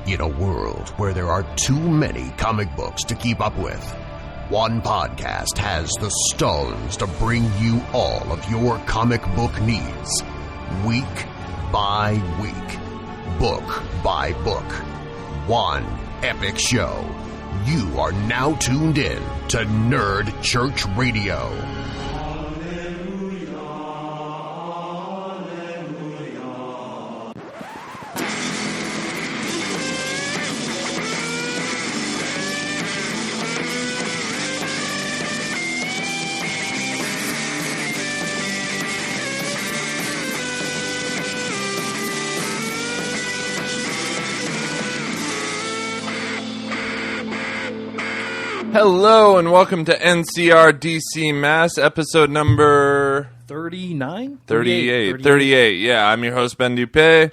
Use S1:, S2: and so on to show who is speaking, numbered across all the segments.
S1: In a world where there are too many comic books to keep up with, one podcast has the stones to bring you all of your comic book needs. Week by week, book by book. One epic show. You are now tuned in to Nerd Church Radio.
S2: Hello and welcome to NCR DC Mass, episode number
S3: 39?
S2: 38. Yeah, I'm your host, Ben Dupé.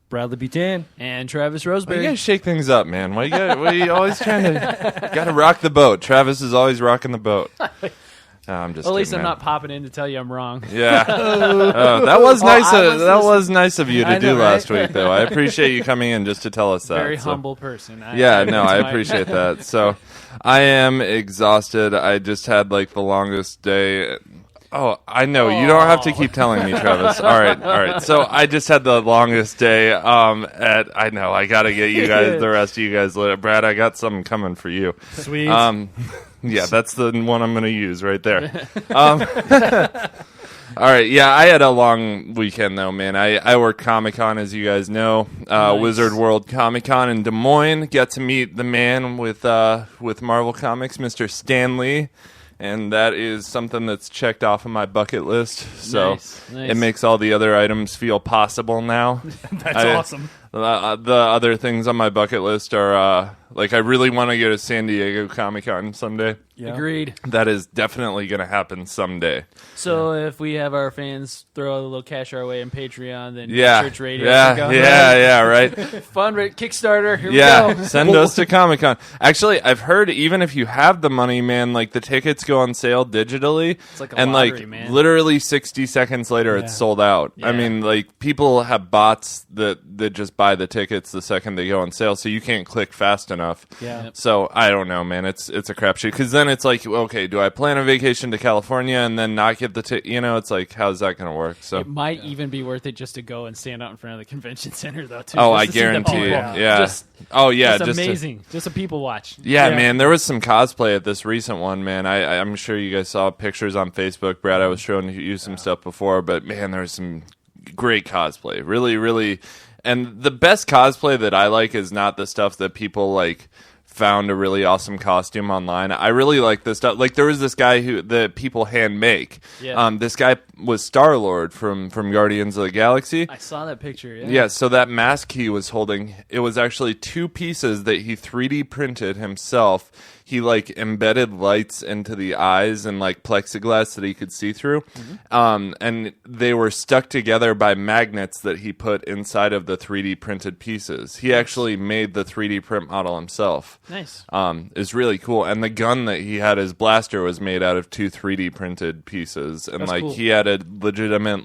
S3: Bradley Butan.
S4: And Travis
S2: Why
S4: Roseberry.
S2: you guys shake things up, man? Why you always trying to... Gotta rock the boat. Travis is always rocking the boat. I'm just
S4: Well, at least
S2: kidding,
S4: I'm
S2: man.
S4: not popping in to tell you I'm wrong.
S2: Yeah. That was nice. That was nice of you to do last week, though. I appreciate you coming in just to tell us that.
S4: Very humble person.
S2: I appreciate that. So, I am exhausted. I just had like the longest day. Oh, I know. You don't have to keep telling me, Travis. All right. So I just had the longest day. I know. I got to get you guys, the rest of you guys later. Brad, I got something coming for you.
S3: Sweet.
S2: Yeah, that's the one I'm going to use right there. All right. Yeah, I had a long weekend though, man. I worked Comic-Con, as you guys know,
S4: Nice.
S2: Wizard World Comic-Con in Des Moines. Got to meet the man with Marvel Comics, Mr. Stan Lee. And that is something that's checked off of my bucket list. So
S4: Nice.
S2: it makes all the other items feel possible now.
S3: That's awesome.
S2: The other things on my bucket list are, I really want to go to San Diego Comic-Con someday.
S3: Yeah.
S4: Agreed.
S2: That is definitely going to happen someday.
S4: So if we have our fans throw a little cash our way in Patreon, then
S2: Yeah.
S4: Church Radio.
S2: Yeah,
S4: can go.
S2: yeah, right.
S4: Fund Kickstarter. Here we
S2: Yeah,
S4: go.
S2: send us to Comic-Con. Actually, I've heard even if you have the money, man, like the tickets go on sale digitally.
S4: It's like a
S2: and
S4: lottery, man.
S2: literally 60 seconds later, it's sold out.
S4: Yeah.
S2: I mean, like people have bots that just buy the tickets the second they go on sale, so you can't click fast enough.
S3: Yeah.
S2: So I don't know, man. It's a crapshoot because then it's like, okay, do I plan a vacation to California and then not get the ticket? You know, it's like, how's that going to work? So
S4: It might even be worth it just to go and stand out in front of the convention center, though. Too.
S2: Oh,
S4: just
S2: I
S4: to see the
S2: guarantee
S4: people.
S2: it. Yeah.
S4: Just
S2: just
S4: amazing. Just a people watch.
S2: Yeah, man, there was some cosplay at this recent one, man. I'm sure you guys saw pictures on Facebook. Brad, I was showing you some stuff before, but man, there was some great cosplay. Really, really. And the best cosplay that I like is not the stuff that people like found a really awesome costume online. I really like this stuff. Like there was this guy that people hand make.
S4: Yeah.
S2: This guy was Star-Lord from Guardians of the Galaxy.
S4: I saw that picture. Yeah.
S2: Yeah, so that mask he was holding, it was actually two pieces that he 3D printed himself. He embedded lights into the eyes and plexiglass that he could see through. And they were stuck together by magnets that he put inside of the 3D printed pieces. He actually made the 3D print model himself.
S4: Nice.
S2: It's really cool. And the gun that he had, his blaster, was made out of two 3D printed pieces. And
S4: That's cool.
S2: he had a legitimate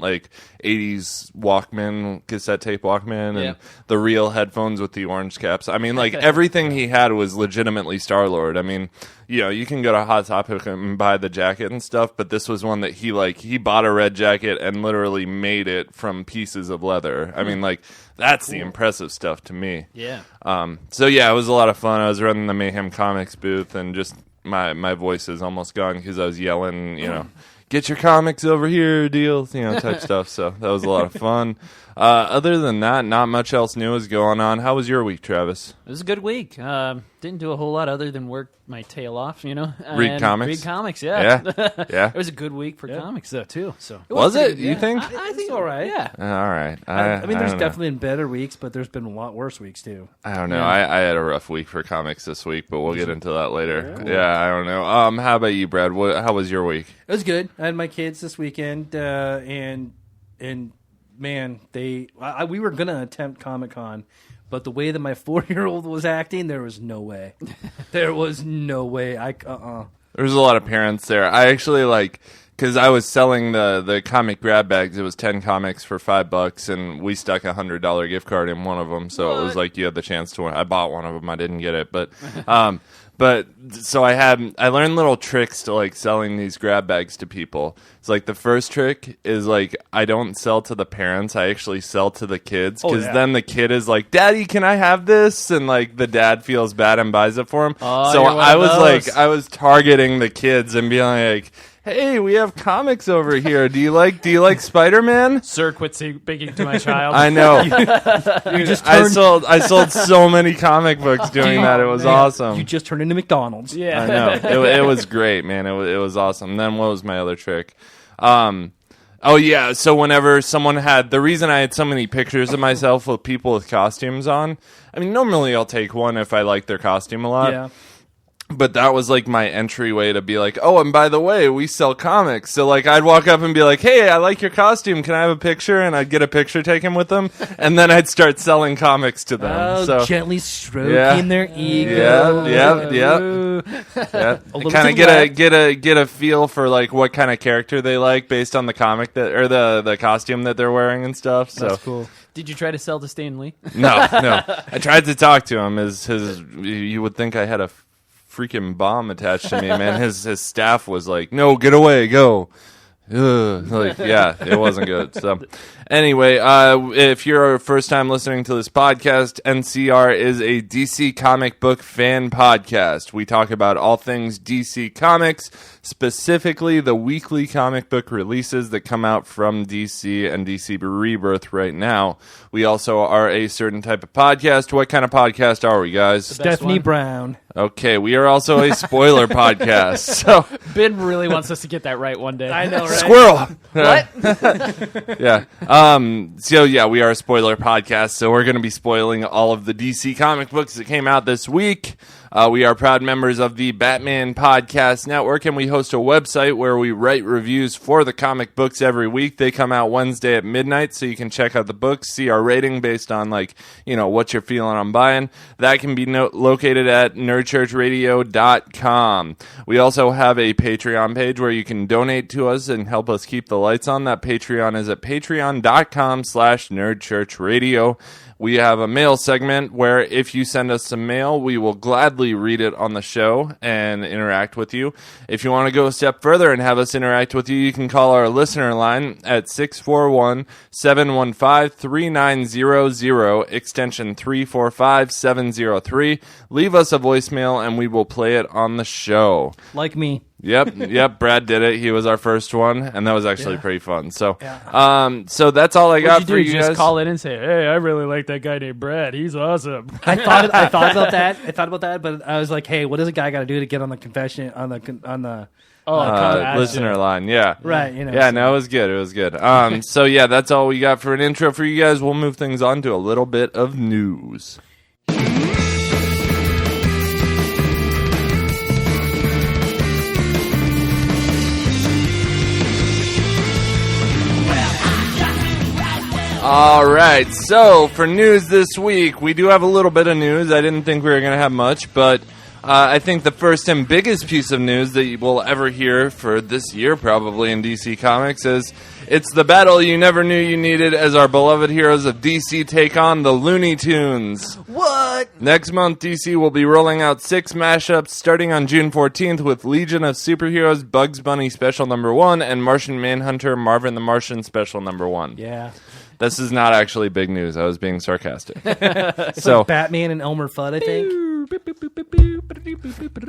S2: 80s Walkman, cassette tape Walkman, and the real headphones with the orange caps. I mean, everything he had was legitimately Star-Lord. I mean, you can go to Hot Topic and buy the jacket and stuff, but this was one that he bought a red jacket and literally made it from pieces of leather. I mean, that's the impressive stuff to me.
S4: Yeah.
S2: So yeah, it was a lot of fun. I was running the Mayhem Comics booth, and just my voice is almost gone because I was yelling, get your comics over here, deals, type stuff. So that was a lot of fun. Other than that, not much else new is going on. How was your week, Travis?
S4: It was a good week. Didn't do a whole lot other than work my tail off,
S2: Read
S4: and
S2: comics?
S4: Read comics, yeah.
S2: Yeah.
S4: It was a good week for comics, though, too. So
S2: Was it? You think?
S4: I think
S3: all right.
S4: Yeah.
S2: All right.
S3: I mean, there's
S2: don't know.
S3: definitely been better weeks, but there's been a lot worse weeks, too.
S2: I don't know. I had a rough week for comics this week, but we'll get into that later.
S3: Yeah.
S2: Yeah, I don't know. How about you, Brad? How was your week?
S3: It was good. I had my kids this weekend, and man, we were gonna attempt Comic-Con, but the way that my 4-year-old was acting, there was no way. There was no way.
S2: There was a lot of parents there. I actually because I was selling the comic grab bags. It was 10 comics for $5, and we stuck a $100 gift card in one of them. So it was like you had the chance to win. I bought one of them. I didn't get it, but so I learned little tricks to like selling these grab bags to people. It's like the first trick is like I don't sell to the parents. I actually sell to the kids, because then the kid is like, "Daddy, can I have this?" And like the dad feels bad and buys it for him.
S4: Oh,
S2: so I
S4: was
S2: was targeting the kids and being like, "Hey, we have comics over here. Do you like Spider-Man?"
S4: Sir, quit speaking to my child.
S2: I know.
S3: I
S2: I sold so many comic books doing that. It was awesome.
S3: You just turned into McDonald's.
S4: Yeah.
S2: I know. It was great, man. It was awesome. Then what was my other trick? Oh yeah. So whenever someone the reason I had so many pictures of myself with people with costumes on. I mean, normally I'll take one if I like their costume a lot.
S3: Yeah.
S2: But that was like my entryway to be like, oh, and by the way, we sell comics. So like I'd walk up and be like, hey, I like your costume. Can I have a picture? And I'd get a picture taken with them. And then I'd start selling comics to them.
S3: Oh,
S2: so
S3: gently stroking their ego.
S2: Yeah. Kind of get a feel for like what kind of character they like based on the comic or the costume that they're wearing and stuff. So
S3: That's cool.
S4: Did you try to sell to Stan Lee?
S2: No. I tried to talk to him. You would think I had a freaking bomb attached to me, man. His staff was like, "No, get away, go." Like, yeah, it wasn't good. So anyway, if you're a first time listening to this podcast, NCR is a DC comic book fan podcast. We talk about all things DC Comics, specifically the weekly comic book releases that come out from DC and DC Rebirth right now. We also are a certain type of podcast. What kind of podcast are we, guys?
S3: Stephanie Brown.
S2: Okay, we are also a spoiler podcast. So
S4: Ben really wants us to get that right one day.
S3: I know, right?
S2: Squirrel.
S4: What?
S2: Yeah. So yeah, we are a spoiler podcast. So we're going to be spoiling all of the DC comic books that came out this week. We are proud members of the Batman Podcast Network, and we host a website where we write reviews for the comic books every week. They come out Wednesday at midnight, so you can check out the books, see our rating based on, like, you know, what you're feeling on buying. That can be located at nerdchurchradio.com. We also have a Patreon page where you can donate to us and help us keep the lights on. That Patreon is at patreon.com/nerdchurchradio. We have a mail segment where if you send us some mail, we will gladly read it on the show and interact with you. If you want to go a step further and have us interact with you, you can call our listener line at 641-715-3900, extension 345703. Leave us a voicemail and we will play it on the show.
S3: Like me.
S2: Yep. Brad did it. He was our first one, and that was actually pretty fun. So, so that's all I got for you guys.
S4: Just call in and say, "Hey, I really like that guy named Brad. He's awesome."
S3: I thought about that, but I was like, "Hey, what does a guy got to do to get on the confession on the?"
S2: Listener line, yeah.
S3: Right, you know.
S2: Yeah, no, it was good. So yeah, that's all we got for an intro for you guys. We'll move things on to a little bit of news. All right, so for news this week, we do have a little bit of news. I didn't think we were going to have much, but I think the first and biggest piece of news that you will ever hear for this year, probably in DC Comics, is it's the battle you never knew you needed as our beloved heroes of DC take on the Looney Tunes.
S3: What?
S2: Next month, DC will be rolling out 6 mashups starting on June 14th with Legion of Superheroes Bugs Bunny Special Number 1 and Martian Manhunter Marvin the Martian Special Number 1.
S3: Yeah.
S2: This is not actually big news. I was being sarcastic.
S3: So like Batman and Elmer Fudd, I think.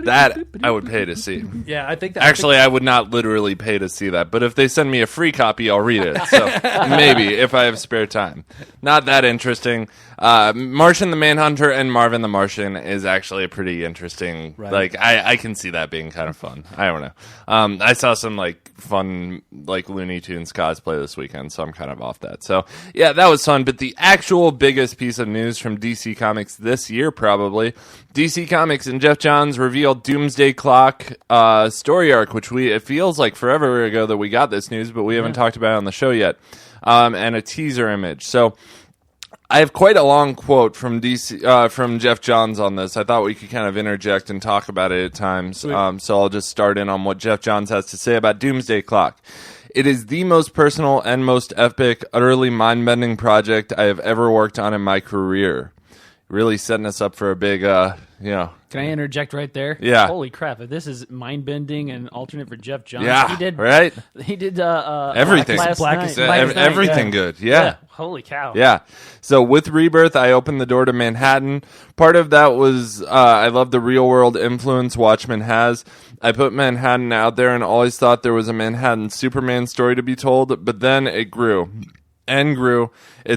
S2: That I would pay to see.
S3: Yeah, I think that.
S2: Actually, I would not literally pay to see that. But if they send me a free copy, I'll read it. So maybe if I have spare time. Not that interesting. Martian the Manhunter and Marvin the Martian is actually a pretty interesting.
S3: Right.
S2: Like I can see that being kind of fun. I don't know. I saw some like fun like Looney Tunes cosplay this weekend, so I'm kind of off that. So yeah, that was fun. But the actual biggest piece of news from DC Comics this year, probably, DC Comics and Jeff Johns revealed Doomsday Clock story arc, which it feels like forever ago that we got this news, but we haven't talked about it on the show yet, and a teaser image. So I have quite a long quote from from Jeff Johns on this. I thought we could kind of interject and talk about it at times. So I'll just start in on what Jeff Johns has to say about Doomsday Clock. It is the most personal and most epic, utterly mind-bending project I have ever worked on in my career. Really setting us up for a big, Can
S4: I interject right there?
S2: Yeah.
S4: Holy crap! If this is mind-bending and alternate for Jeff Johns,
S2: yeah,
S4: he did
S2: right.
S4: He did
S2: everything,
S4: Blackest Night.
S2: Everything good. Yeah.
S4: Holy cow.
S2: Yeah. So with Rebirth, I opened the door to Manhattan. Part of that was I love the real-world influence Watchmen has. I put Manhattan out there and always thought there was a Manhattan Superman story to be told, but then it grew. And grew.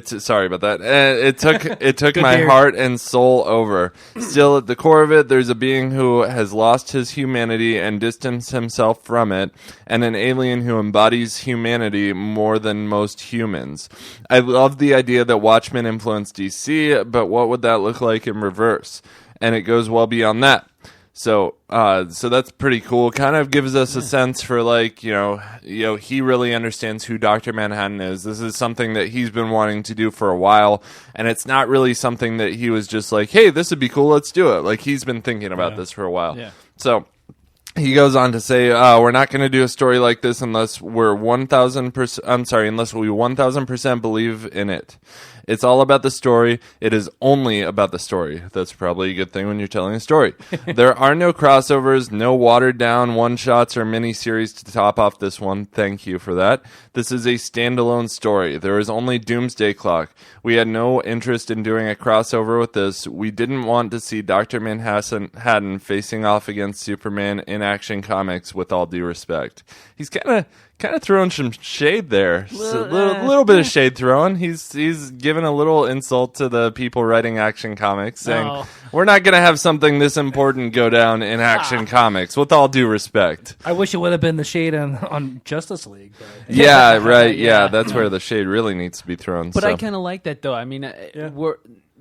S2: Sorry about that. It took my heart and soul over. Still, at the core of it, there's a being who has lost his humanity and distanced himself from it, and an alien who embodies humanity more than most humans. I love the idea that Watchmen influenced DC, but what would that look like in reverse? And it goes well beyond that. So that's pretty cool. Kind of gives us a sense for he really understands who Dr. Manhattan is. This is something that he's been wanting to do for a while, and it's not really something that he was just like, hey, this would be cool, let's do it. Like, he's been thinking about this for a while.
S4: Yeah.
S2: So he goes on to say, we're not going to do a story like this unless we're 1,000%, unless we 1,000% believe in it. It's all about the story. It is only about the story. That's probably a good thing when you're telling a story. There are no crossovers, no watered-down one-shots or mini-series to top off this one. Thank you for that. This is a standalone story. There is only Doomsday Clock. We had no interest in doing a crossover with this. We didn't want to see Dr. Manhattan facing off against Superman in Action Comics, with all due respect. He's kind of throwing some shade there. A little bit of shade thrown. He's given a little insult to the people writing Action Comics, saying, we're not going to have something this important go down in Action Comics, with all due respect.
S3: I wish it would have been the shade on Justice League. But.
S2: Yeah, right. Yeah, that's where the shade really needs to be thrown.
S4: But I kind of like that, though. I mean,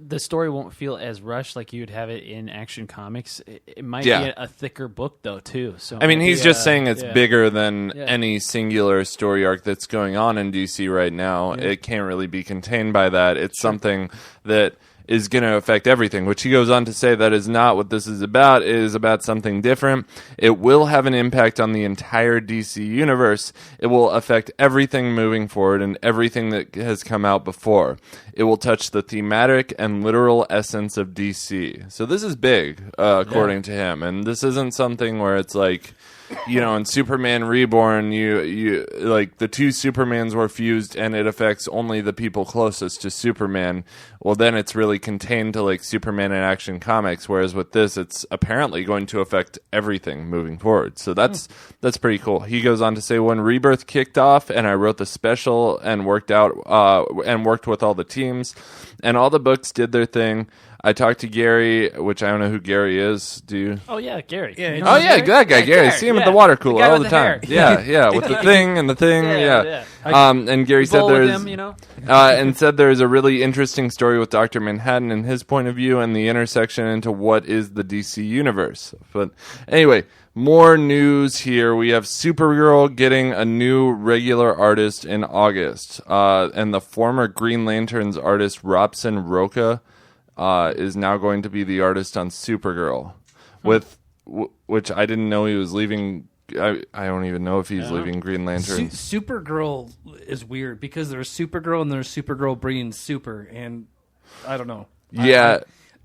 S4: the story won't feel as rushed like you'd have it in Action Comics. It might be a thicker book, though, too. So
S2: I mean, he's just saying it's bigger than any singular story arc that's going on in DC right now. Yeah. It can't really be contained by that. It's something that is going to affect everything, which he goes on to say that is not what this is about. It is about something different. It will have an impact on the entire DC universe. It will affect everything moving forward and everything that has come out before. It will touch the thematic and literal essence of DC. So this is big, according to him. And this isn't something where it's like, in Superman Reborn, you like the two Supermans were fused and it affects only the people closest to Superman. Well, then it's really contained to like Superman and Action Comics, whereas with this, it's apparently going to affect everything moving forward. So that's pretty cool. He goes on to say, when Rebirth kicked off and I wrote the special and worked with all the teams, and all the books did their thing. I talked to Gary, which I don't know who Gary is. Do you?
S4: Oh, yeah, Gary.
S3: Yeah,
S2: that guy, Gary. I see him at the water cooler all the time. Yeah, with the thing and the thing. Yeah. And Gary said there's a really interesting story with Dr. Manhattan and his point of view and the intersection into what is the DC universe. But anyway, more news here. We have Supergirl getting a new regular artist in August. And the former Green Lantern's artist, Robson Rocha, is now going to be the artist on Supergirl, which I didn't know he was leaving. I don't even know if he's leaving Green Lantern.
S3: Supergirl is weird because there's Supergirl and there's Supergirl bringing super, and I don't know.
S2: Yeah,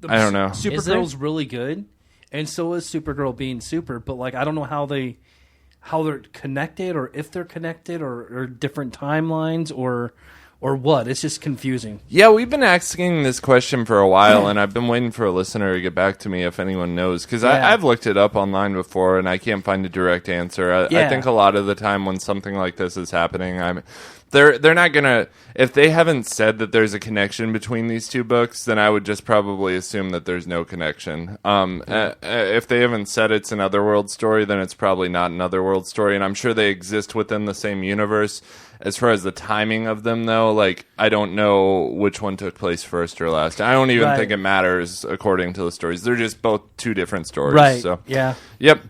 S2: I don't know.
S3: Supergirl's really good, and so is Supergirl being super, but like I don't know how they're connected, or if they're connected, or different timelines, or what? It's just confusing.
S2: Yeah, we've been asking this question for a while, and I've been waiting for a listener to get back to me if anyone knows. Because I've looked it up online before, and I can't find a direct answer. I think a lot of the time when something like this is happening, they're not going to... If they haven't said that there's a connection between these two books, then I would just probably assume that there's no connection. If they haven't said it's an Otherworld story, then it's probably not an Otherworld story, and I'm sure they exist within the same universe. As far as the timing of them, though, like, I don't know which one took place first or last. I don't even think it matters according to the stories. They're just both two different stories.
S3: Right,
S2: so.
S3: yeah.
S2: Yep.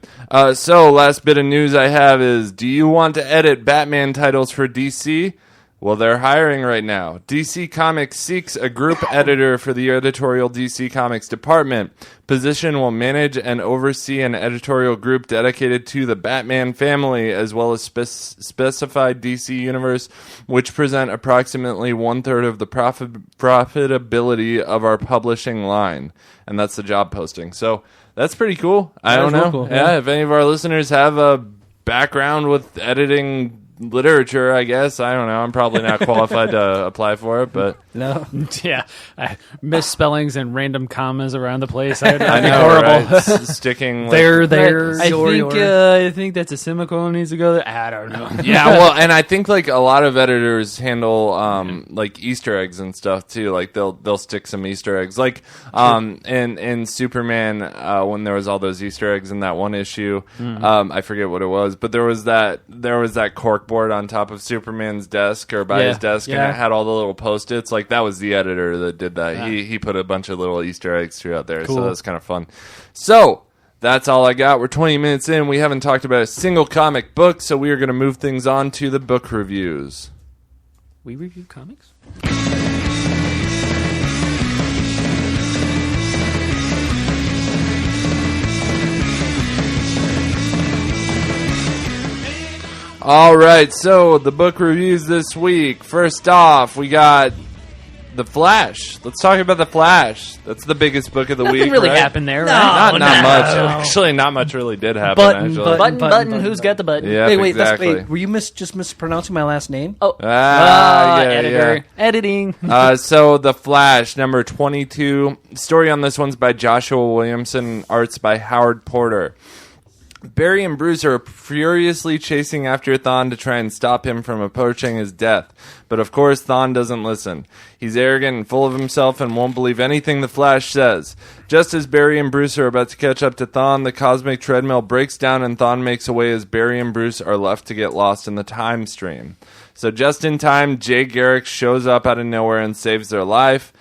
S2: So, last bit of news I have is, do you want to edit Batman titles for DC? Well, they're hiring right now. DC Comics seeks a group editor for the editorial DC Comics department. Position will manage and oversee an editorial group dedicated to the Batman family, as well as specified DC universe, which present approximately 1/3 of the profitability of our publishing line. And that's the job posting. So that's pretty cool. I don't know. Cool, yeah, if any of our listeners have a background with editing literature, I guess. I don't know. I'm probably not qualified to apply for it, but
S4: no. Yeah. Misspellings and random commas around the place. I
S2: know, horrible. Right? Sticking
S3: there.
S4: I think that's a semicolon needs to go there. I don't know.
S2: Yeah, well, and I think like a lot of editors handle like Easter eggs and stuff too. Like they'll stick some Easter eggs. Like in Superman when there was all those Easter eggs in that one issue. I forget what it was, but there was that cork board on top of Superman's desk or by his desk, and it had all the little post-its. Like that was the editor that did that. Yeah. He put a bunch of little Easter eggs throughout there, so that's kind of fun. So that's all I got. We're 20 minutes in. We haven't talked about a single comic book, so we are going to move things on to the book reviews.
S4: We review comics?
S2: All right, so the book reviews this week. First off, we got The Flash. Let's talk about The Flash. That's the biggest book of the week.
S4: Nothing really
S2: right?
S4: happened there,
S2: right? Not much. Actually, not much really did happen.
S4: Button. Who's got the button?
S2: Yeah,
S3: wait,
S2: exactly.
S3: Were you just mispronouncing my last name?
S4: Oh, editor. Editing.
S2: So The Flash, number 22. Story on this one's by Joshua Williamson. Arts by Howard Porter. Barry and Bruce are furiously chasing after Thawne to try and stop him from approaching his death. But of course, Thawne doesn't listen. He's arrogant and full of himself and won't believe anything the Flash says. Just as Barry and Bruce are about to catch up to Thawne, the cosmic treadmill breaks down and Thawne makes away as Barry and Bruce are left to get lost in the time stream. So just in time, Jay Garrick shows up out of nowhere and saves their life.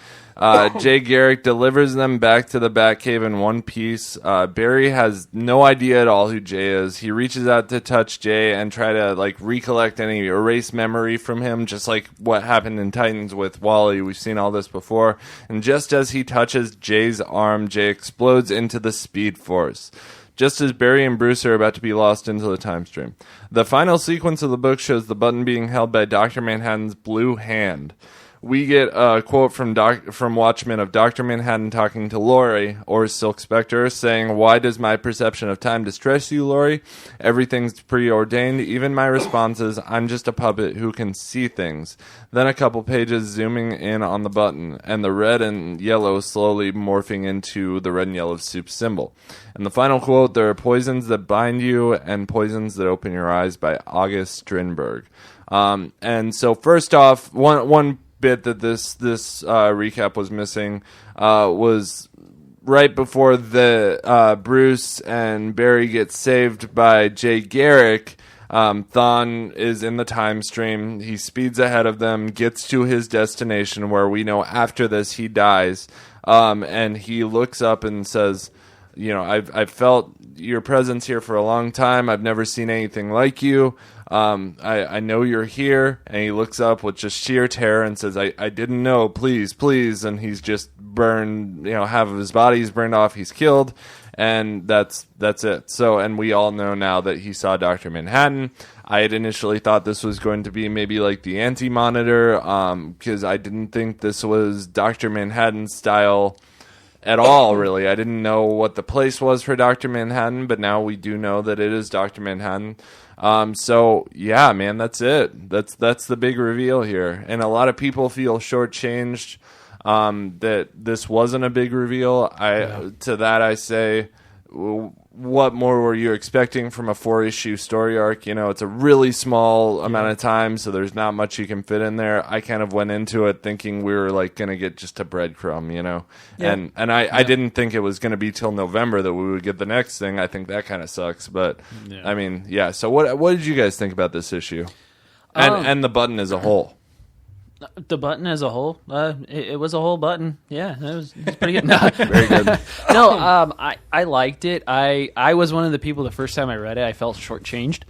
S2: Jay Garrick delivers them back to the Batcave in one piece. Barry has no idea at all who Jay is. He reaches out to touch Jay and try to recollect any erase memory from him, just like what happened in Titans with Wally. We've seen all this before. And just as he touches Jay's arm, Jay explodes into the Speed Force. Just as Barry and Bruce are about to be lost into the time stream. The final sequence of the book shows the button being held by Dr. Manhattan's blue hand. We get a quote from Watchmen of Dr. Manhattan talking to Laurie, or Silk Spectre, saying, "Why does my perception of time distress you, Laurie? Everything's preordained, even my responses. I'm just a puppet who can see things." Then a couple pages zooming in on the button, and the red and yellow slowly morphing into the red and yellow soup symbol. And the final quote, "There are poisons that bind you and poisons that open your eyes," by August Strindberg. And so first off, one bit that this recap was missing was right before the Bruce and Barry get saved by Jay Garrick. Thawne is in the time stream. He speeds ahead of them, gets to his destination, where we know after this he dies, and he looks up and says, I've felt your presence here for a long time. I've never seen anything like you. I know you're here. And he looks up with just sheer terror and says, I didn't know, please, please. And he's just burned, half of his body is burned off. He's killed. And that's it. So, and we all know now that he saw Dr. Manhattan. I had initially thought this was going to be maybe like the Anti-Monitor, because I didn't think this was Dr. Manhattan style at all, really. I didn't know what the place was for Dr. Manhattan, but now we do know that it is Dr. Manhattan. So yeah, man, that's it. That's the big reveal here. And a lot of people feel shortchanged that this wasn't a big reveal. To that I say, what more were you expecting from a 4-issue story arc? It's a really small amount of time, so there's not much you can fit in there. I kind of went into it thinking we were going to get just a breadcrumb, Yeah. And I didn't think it was going to be till November that we would get the next thing. I think that kind of sucks, but I mean, yeah. So what did you guys think about this issue? And the button as a whole?
S4: The button as a whole, it was a whole button. Yeah, it was pretty good. No.
S2: Very good.
S4: No, I liked it. I was one of the people the first time I read it, I felt shortchanged.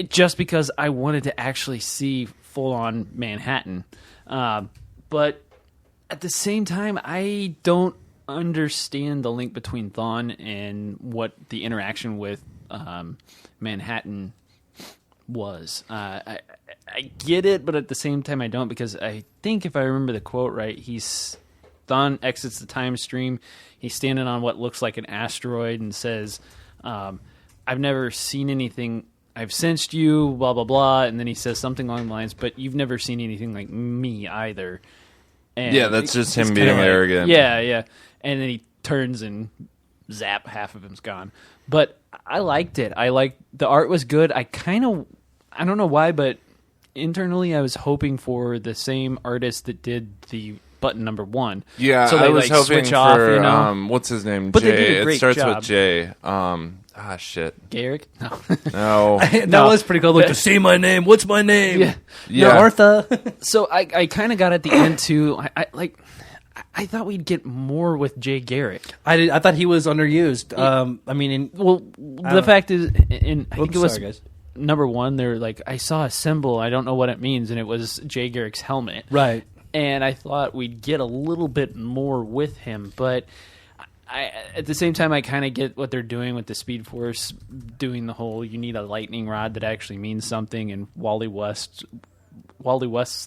S4: just because I wanted to actually see full-on Manhattan. But at the same time, I don't understand the link between Thawne and what the interaction with Manhattan was. I get it, but at the same time, I don't, because I think if I remember the quote right, Thawne exits the time stream. He's standing on what looks like an asteroid and says, I've never seen anything. I've sensed you, blah, blah, blah. And then he says something along the lines, but you've never seen anything like me either. And
S2: yeah, that's just him being arrogant.
S4: Yeah. And then he turns and zap, half of him's gone. But I liked it. The art was good. I don't know why, but internally I was hoping for the same artist that did the button number 1.
S2: Yeah,
S4: so they,
S2: I was hoping
S4: switch
S2: for,
S4: off,
S2: what's his name?
S4: But
S2: Jay.
S4: they did a great
S2: It starts
S4: job.
S2: with Jay. Shit.
S4: Garrick? No.
S2: No.
S3: That was pretty cool. Like, to say my name. What's my name?
S2: Yeah.
S3: Martha.
S4: So I kind of got at the end too. I thought we'd get more with Jay Garrick.
S3: I thought he was underused.
S4: The fact is, I think it was
S3: sorry, guys.
S4: number 1. They're like, I saw a symbol. I don't know what it means, and it was Jay Garrick's helmet.
S3: Right.
S4: And I thought we'd get a little bit more with him, but at the same time, I kind of get what they're doing with the Speed Force, doing the whole you need a lightning rod that actually means something, and Wally West's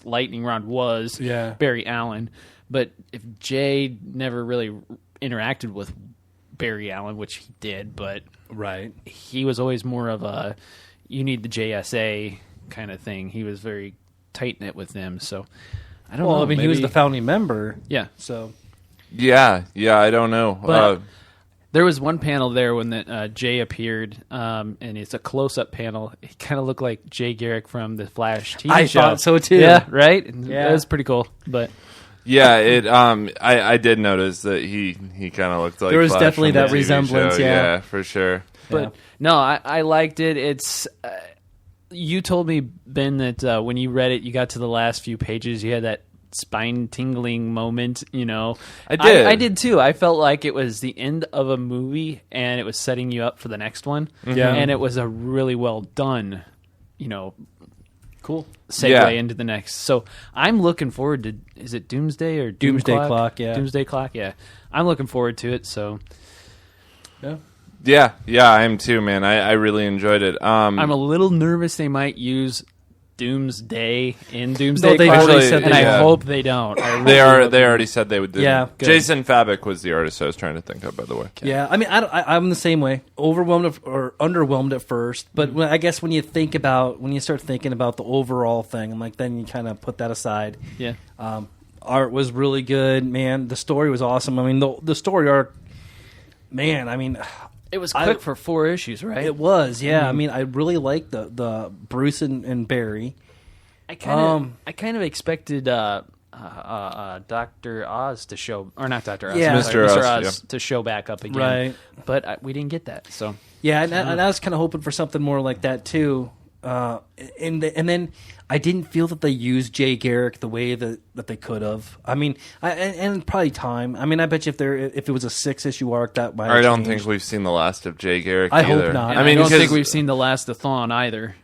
S4: lightning rod was Barry Allen. But if Jay never really interacted with Barry Allen, which he did, but he was always more of a you need the JSA kind of thing. He was very tight-knit with them, so I don't know.
S3: I mean, he was the founding member.
S4: Yeah.
S3: So.
S2: Yeah, I don't know.
S4: But there was one panel there when Jay appeared, and it's a close-up panel. He kind of looked like Jay Garrick from the Flash TV show.
S3: I thought so, too.
S4: Yeah, right?
S3: Yeah.
S4: That was pretty cool, but...
S2: Yeah, I did notice that he kind of looked like
S3: there was
S2: Flash
S3: definitely
S2: from the
S3: that
S2: TV
S3: resemblance.
S2: show.
S3: Yeah,
S2: for sure.
S4: But no, I liked it. It's you told me, Ben, that when you read it, you got to the last few pages, you had that spine tingling moment. You know,
S2: I did.
S4: I did too. I felt like it was the end of a movie, and it was setting you up for the next one.
S3: Yeah,
S4: and it was a really well done. You know.
S3: Cool
S4: segue into the next. So I'm looking forward to. Is it Doomsday or
S3: Doomsday Clock? Yeah,
S4: Doomsday Clock. Yeah, I'm looking forward to it. So
S2: yeah, I am too, man. I really enjoyed it.
S4: I'm a little nervous they might use Doomsday in Doomsday
S3: No, they
S4: Clock,
S3: already said
S4: and
S3: they
S4: I
S3: would.
S4: hope they don't.
S2: They already said they would.
S3: Yeah, good.
S2: Jason Fabok was the artist I was trying to think of, by the way.
S3: Yeah, I mean, I'm the same way. Overwhelmed or underwhelmed at first, but I guess when you start thinking about the overall thing, and like then you kind of put that aside.
S4: Yeah.
S3: Art was really good, man. The story was awesome. I mean, the story arc, man. I mean,
S4: it was quick for 4 issues, right?
S3: It was, yeah. Mm-hmm. I mean, I really liked the Bruce and Barry.
S4: I kind of expected Dr. Oz to show, or not Dr. Oz,
S2: Mr.
S4: Oz to show back up again,
S3: right?
S4: But we didn't get that. So
S3: and I was kind of hoping for something more like that too. And then I didn't feel that they used Jay Garrick the way that they could have. I mean, and probably time. I mean, I bet you if it was a 6-issue arc, that might.
S2: I don't think we've seen the last of Jay Garrick.
S3: I
S2: either.
S3: hope not.
S4: I mean, I don't think we've seen the last of Thawne either.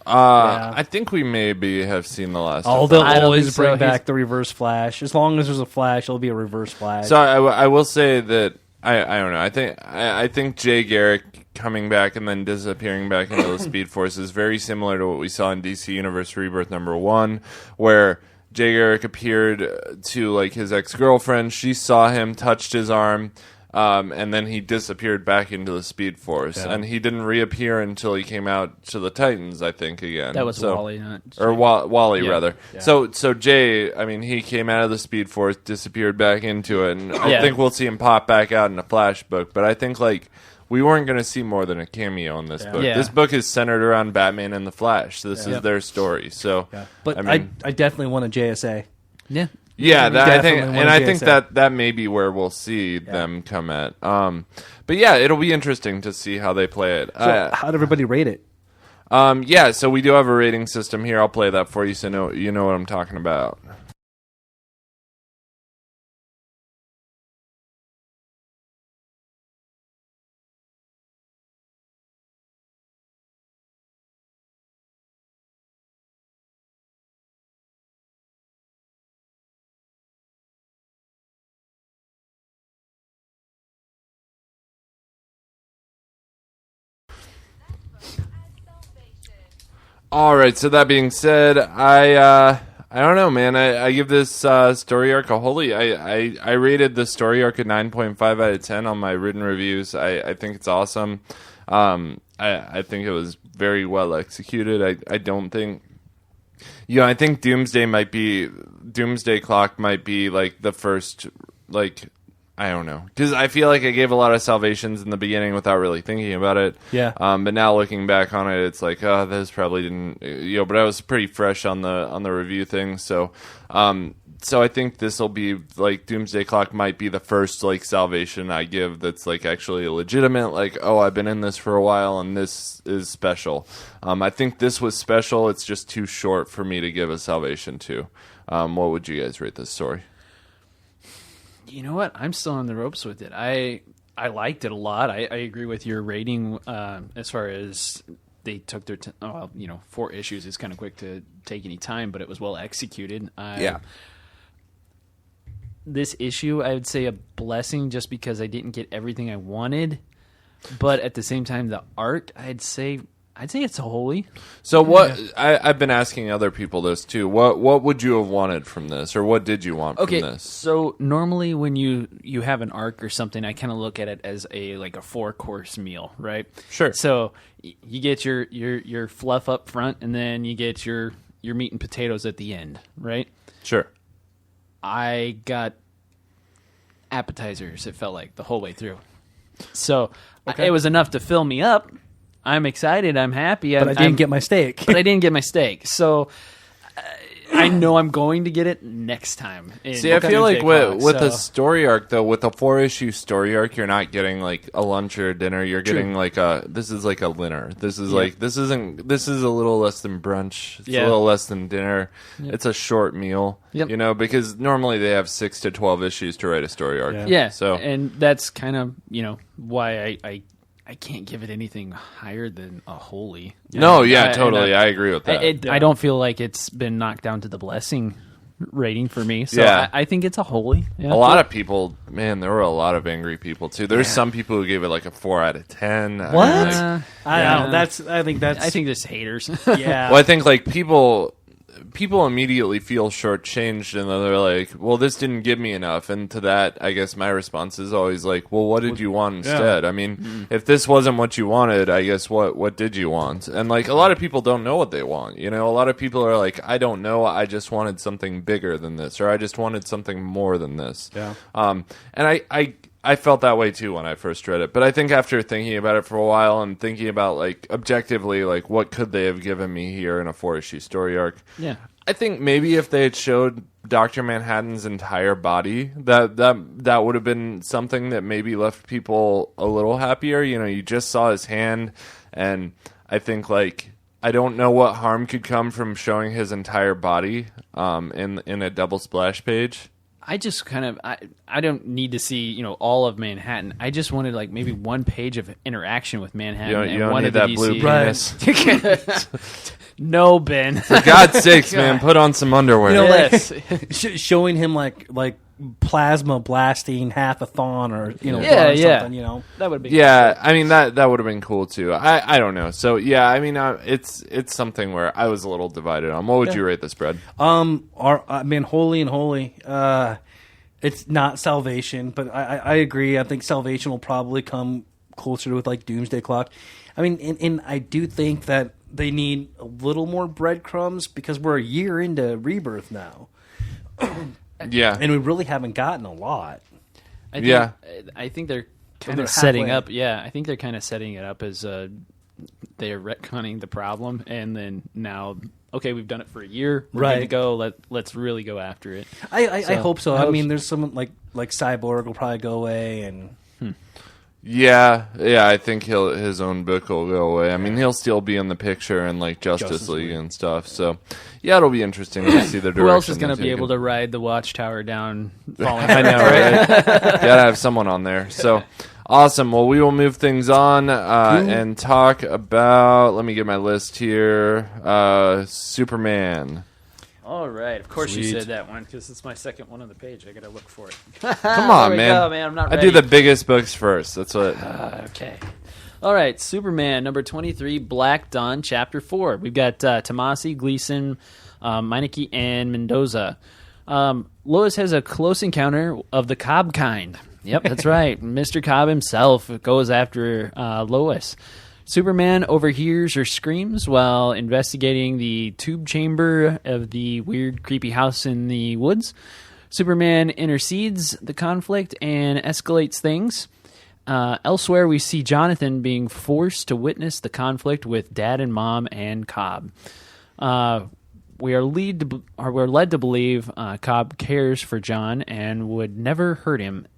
S2: I think we maybe have seen the last.
S3: Oh,
S2: of
S3: they'll
S2: Thawne.
S3: always bring back the Reverse Flash. As long as there's a Flash, it'll be a Reverse Flash.
S2: So I will say that I don't know. I think Jay Garrick coming back and then disappearing back into the Speed Force is very similar to what we saw in DC Universe Rebirth #1, where Jay Garrick appeared to like his ex-girlfriend. She saw him, touched his arm, and then he disappeared back into the Speed Force, and he didn't reappear until he came out to the Titans, I think, again.
S4: That was Wally, not Jay.
S2: Or Wally, rather.
S3: Yeah.
S2: So Jay, I mean, he came out of the Speed Force, disappeared back into it, and I think we'll see him pop back out in a Flash book, but I think, like, we weren't going to see more than a cameo in this book.
S4: Yeah.
S2: This book is centered around Batman and the Flash. This is their story. So,
S3: but
S2: I mean,
S3: I definitely want a JSA.
S4: Yeah.
S2: Yeah, I
S3: Definitely
S2: think that may be where we'll see them come at. But yeah, it'll be interesting to see how they play it.
S3: So how'd everybody rate it?
S2: So we do have a rating system here. I'll play that for you so you know what I'm talking about. All right. So that being said, I don't know, man. I give this story arc a holy. I rated the story arc a 9.5 out of 10 on my written reviews. I think it's awesome. I think it was very well executed. I don't think. I think Doomsday Clock might be like the first, like, I don't know, because I feel like I gave a lot of salvations in the beginning without really thinking about it.
S3: Yeah.
S2: But now looking back on it, it's like, oh, this probably didn't, but I was pretty fresh on the review thing. So I think this will be like Doomsday Clock might be the first like salvation I give that's like actually legitimate. Like, oh, I've been in this for a while and this is special. I think this was special. It's just too short for me to give a salvation to. What would you guys rate this story?
S4: You know what? I'm still on the ropes with it. I liked it a lot. I agree with your rating as far as they took their 4 issues is kind of quick to take any time, but it was well executed.
S2: Yeah.
S4: This issue, I would say a blessing just because I didn't get everything I wanted, but at the same time, the art, I'd say it's a holy.
S2: So what? I've been asking other people this too. What would you have wanted from this, or what did you want from this?
S4: So normally when you have an arc or something, I kind of look at it as a 4-course meal, right?
S2: Sure.
S4: So you get your fluff up front, and then you get your meat and potatoes at the end, right?
S2: Sure.
S4: I got appetizers, it felt like, the whole way through. So it was enough to fill me up. I'm excited. I'm happy.
S3: But I didn't get my steak.
S4: But I didn't get my steak. So I know I'm going to get it next time.
S2: See, I feel like with a story arc, though, with a 4-issue story arc, you're not getting like a lunch or a dinner. You're getting like this is like a dinner. This is this is a little less than brunch. It's a little less than dinner. Yep. It's a short meal. Yep. Because normally they have 6 to 12 issues to write a story arc.
S4: Yeah.
S2: So,
S4: and that's kind of why I can't give it anything higher than a holy.
S2: No, totally. I agree with that.
S4: I don't feel like it's been knocked down to the blessing rating for me. So I think it's a holy. Yeah.
S2: A lot of people, man, there were a lot of angry people too. There's some people who gave it like a 4 out of 10.
S3: What? I don't know. I think
S4: there's haters.
S3: Yeah.
S2: Well, I think like people immediately feel shortchanged, and then they're like, well, this didn't give me enough. And to that, I guess my response is always like, well, what did you want instead? I mean, if this wasn't what you wanted, I guess what did you want? And like a lot of people don't know what they want. A lot of people are like, I don't know, I just wanted something bigger than this, or I just wanted something more than this. Yeah. And I felt that way too when I first read it, but I think after thinking about it for a while and thinking about like objectively, like what could they have given me here in a 4-issue story arc? Yeah, I think maybe if they had showed Dr. Manhattan's entire body, that would have been something that maybe left people a little happier. You just saw his hand, and I think like I don't know what harm could come from showing his entire body in a double splash page.
S4: I just kind of I don't need to see all of Manhattan. I just wanted like maybe one page of interaction with Manhattan.
S2: You don't need that blue penis.
S4: No, Ben.
S2: For God's sakes, man, put on some underwear.
S3: Showing him like plasma blasting half-a-thon or something.
S4: That would be
S2: cool. I mean that would have been cool too. I don't know. So I mean it's something where I was a little divided on. What would you rate this, Brad?
S3: Holy and holy. It's not Salvation, but I agree. I think Salvation will probably come closer to with like Doomsday Clock. I mean, and I do think that they need a little more breadcrumbs because we're a year into Rebirth now.
S2: Yeah,
S3: and we really haven't gotten a lot.
S4: I think they're kind of setting up. Yeah, I think they're kind of setting it up as they're retconning the problem, and then now, okay, we've done it for a year. We're good to go. Let's really go after it.
S3: I hope so. I mean, there's someone like Cyborg will probably go away, and
S2: Yeah, I think his own book will go away. I mean, he'll still be in the picture in like Justice League and stuff. So, yeah, it'll be interesting to see the direction.
S4: Who else is going to be able to ride the Watchtower down? Falling
S2: I know, right? Gotta have someone on there. So, awesome. Well, we will move things on and talk about. Let me get my list here. Superman.
S4: All right, of course you said that one because it's my second one on the page. I got to look for it.
S2: Come on, man.
S4: Go, man. I'm not ready.
S2: I do the biggest books first. That's what.
S4: Okay. All right, Superman number 23, Black Dawn, Chapter 4. We've got Tomasi, Gleason, Meineke, and Mendoza. Lois has a close encounter of the Cobb kind. Yep, that's right. Mr. Cobb himself goes after Lois. Superman overhears her screams while investigating the tube chamber of the weird, creepy house in the woods. Superman intercedes the conflict and escalates things. Elsewhere, we see Jonathan being forced to witness the conflict with Dad and Mom and Cobb. We are led to believe Cobb cares for John and would never hurt him.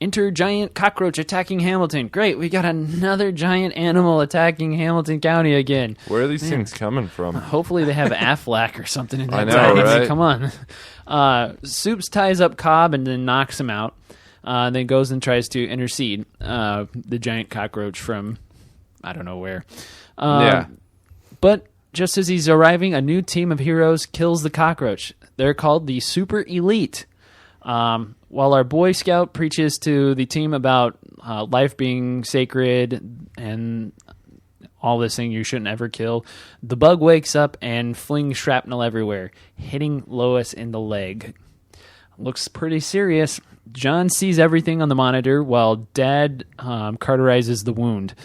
S4: Enter giant cockroach attacking Hamilton. Great, we got another giant animal attacking Hamilton County again.
S2: Where are these things coming from?
S4: Hopefully they have Aflac or something in that.
S2: I know, right?
S4: Come on. Soups ties up Cobb and then knocks him out. Then goes and tries to intercede the giant cockroach from I don't know where. But just as he's arriving, a new team of heroes kills the cockroach. They're called the Super Elite. While our Boy Scout preaches to the team about life being sacred and all this thing you shouldn't ever kill, the bug wakes up and flings shrapnel everywhere, hitting Lois in the leg. Looks pretty serious. John sees everything on the monitor while Dad cauterizes the wound.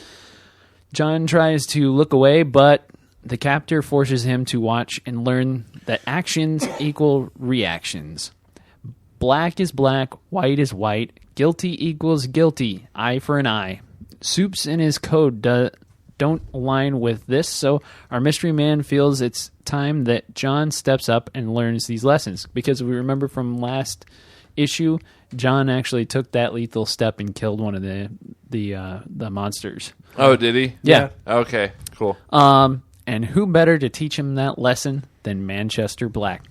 S4: John tries to look away, but the captor forces him to watch and learn that actions equal reactions. Black is black, white is white, guilty equals guilty, eye for an eye. Soups and his code don't align with this, so our mystery man feels it's time that John steps up and learns these lessons. Because we remember from last issue, John actually took that lethal step and killed one of the monsters.
S2: Oh, did he?
S4: Yeah.
S2: Okay, cool.
S4: And who better to teach him that lesson than Manchester Black?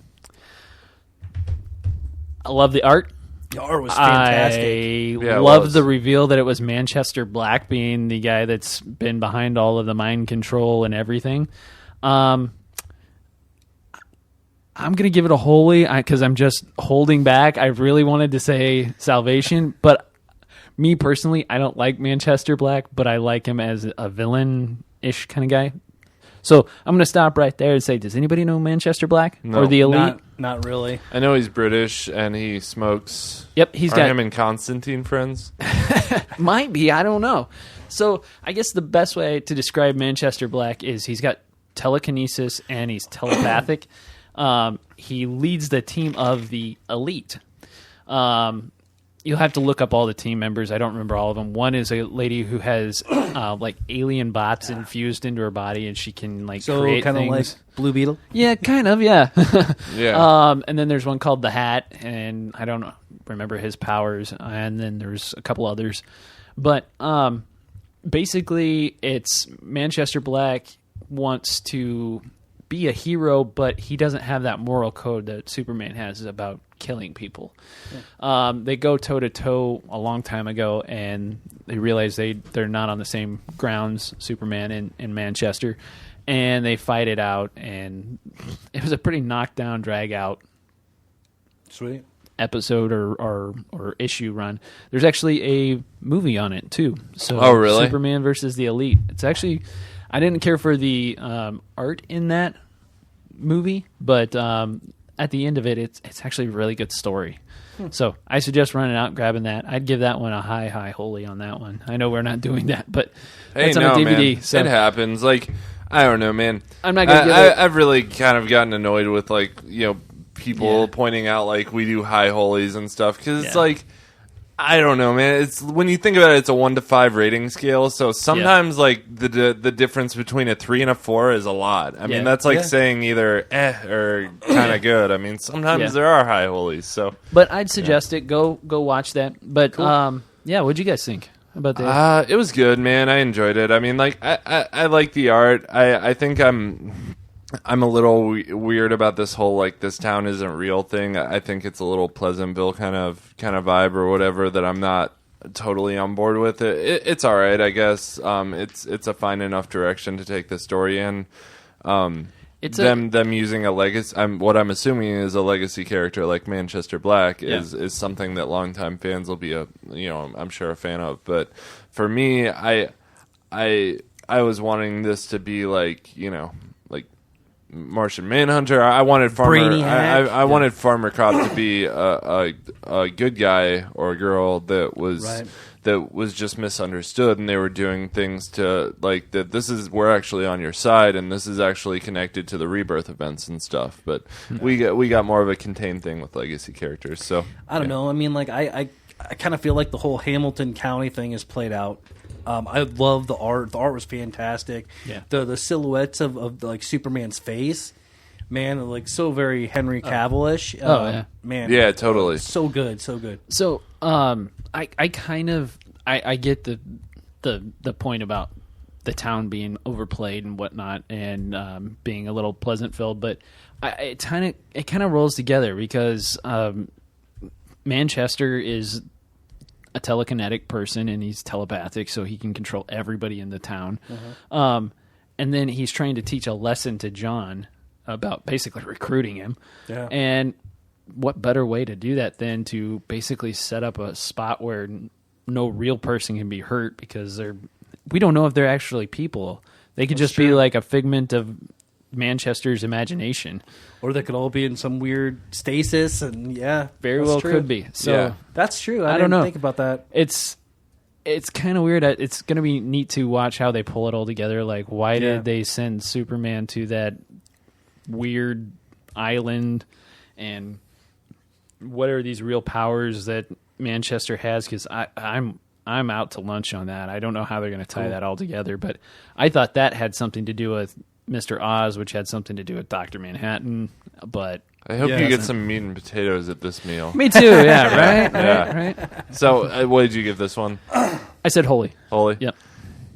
S4: I love the art.
S3: The art was fantastic.
S4: I love the reveal that it was Manchester Black being the guy that's been behind all of the mind control and everything. I'm going to give it a holy because I'm just holding back. I really wanted to say Salvation, but me personally, I don't like Manchester Black, but I like him as a villain-ish kind of guy. So I'm going to stop right there and say, does anybody know Manchester Black or the Elite?
S3: Not really.
S2: I know he's British and he smokes.
S4: Yep, he's got
S2: him and Constantine friends.
S4: Might be, I don't know. So I guess the best way to describe Manchester Black is he's got telekinesis and he's telepathic. He leads the team of the Elite. You'll have to look up all the team members. I don't remember all of them. One is a lady who has like alien bots infused into her body, and she can create
S3: kind of like
S4: things.
S3: Blue Beetle.
S4: Yeah, kind of. Yeah.
S2: Yeah.
S4: And then there's one called the Hat, and I don't remember his powers. And then there's a couple others, but basically, it's Manchester Black wants to be a hero, but he doesn't have that moral code that Superman has about killing people. Yeah. They go toe-to-toe a long time ago, and they realize they're not on the same grounds, Superman and Manchester, and they fight it out, and it was a pretty knockdown, drag-out
S3: Sweet
S4: episode or issue run. There's actually a movie on it, too. So,
S2: oh, really?
S4: Superman versus the Elite. It's actually... I didn't care for the art in that movie, but at the end of it, it's actually a really good story. So I suggest running out and grabbing that. I'd give that one a high holy on that one. I know we're not doing that, but that's on a DVD.
S2: Man.
S4: So
S2: it happens. I don't know, man.
S4: I'm not gonna give it.
S2: I've really kind of gotten annoyed with people pointing out we do high holies and stuff because it's I don't know, man. It's when you think about it, it's a 1 to 5 rating scale. So sometimes, the difference between a 3 and a 4 is a lot. I mean, that's saying either or kind of good. I mean, sometimes there are high holies. So,
S4: but I'd suggest it. Go watch that. But cool. What'd you guys think about that?
S2: It was good, man. I enjoyed it. I mean, I like the art. I think I'm a little weird about this whole this town isn't real thing. I think it's a little Pleasantville kind of vibe or whatever that I'm not totally on board with. It's all right, I guess. It's a fine enough direction to take the story in. It's them using a legacy. What I'm assuming is a legacy character like Manchester Black is something that longtime fans will be I'm sure a fan of. But for me, I was wanting this to be like, like Martian Manhunter. I wanted I wanted Farmer Cop to be a good guy or a girl that was just misunderstood, and they were doing things to like that. We're actually on your side, and this is actually connected to the rebirth events and stuff. But we got more of a contained thing with legacy characters. So
S3: I don't know. I mean, like I kind of feel like the whole Hamilton County thing is played out. I love the art. The art was fantastic.
S4: Yeah.
S3: The silhouettes of like Superman's face, man, like so very Henry Cavill-ish.
S4: Yeah.
S3: Man.
S2: Yeah, totally.
S3: So good, so good.
S4: So I kind of I get the point about the town being overplayed and whatnot, and being a little Pleasantville, but it kind of rolls together because Manchester is a telekinetic person, and he's telepathic, so he can control everybody in the town. And then he's trying to teach a lesson to John about basically recruiting him.
S3: Yeah.
S4: And what better way to do that than to basically set up a spot where no real person can be hurt, because we don't know if they're actually people. They could just be like a figment of Manchester's imagination,
S3: or they could all be in some weird stasis, and
S4: very well
S3: true.
S4: could be. So
S3: that's true. I
S4: don't
S3: didn't
S4: know.
S3: think about that.
S4: It's kind of weird. It's going to be neat to watch how they pull it all together. Like, why did they send Superman to that weird island, and what are these real powers that Manchester has? Because I'm out to lunch on that. I don't know how they're going to tie that all together, but I thought that had something to do with Mr. Oz, which had something to do with Dr. Manhattan, but
S2: I hope you get some meat and potatoes at this meal.
S4: Me too, yeah, right.
S2: So, what did you give this one?
S4: I said holy.
S2: Holy?
S4: Yep.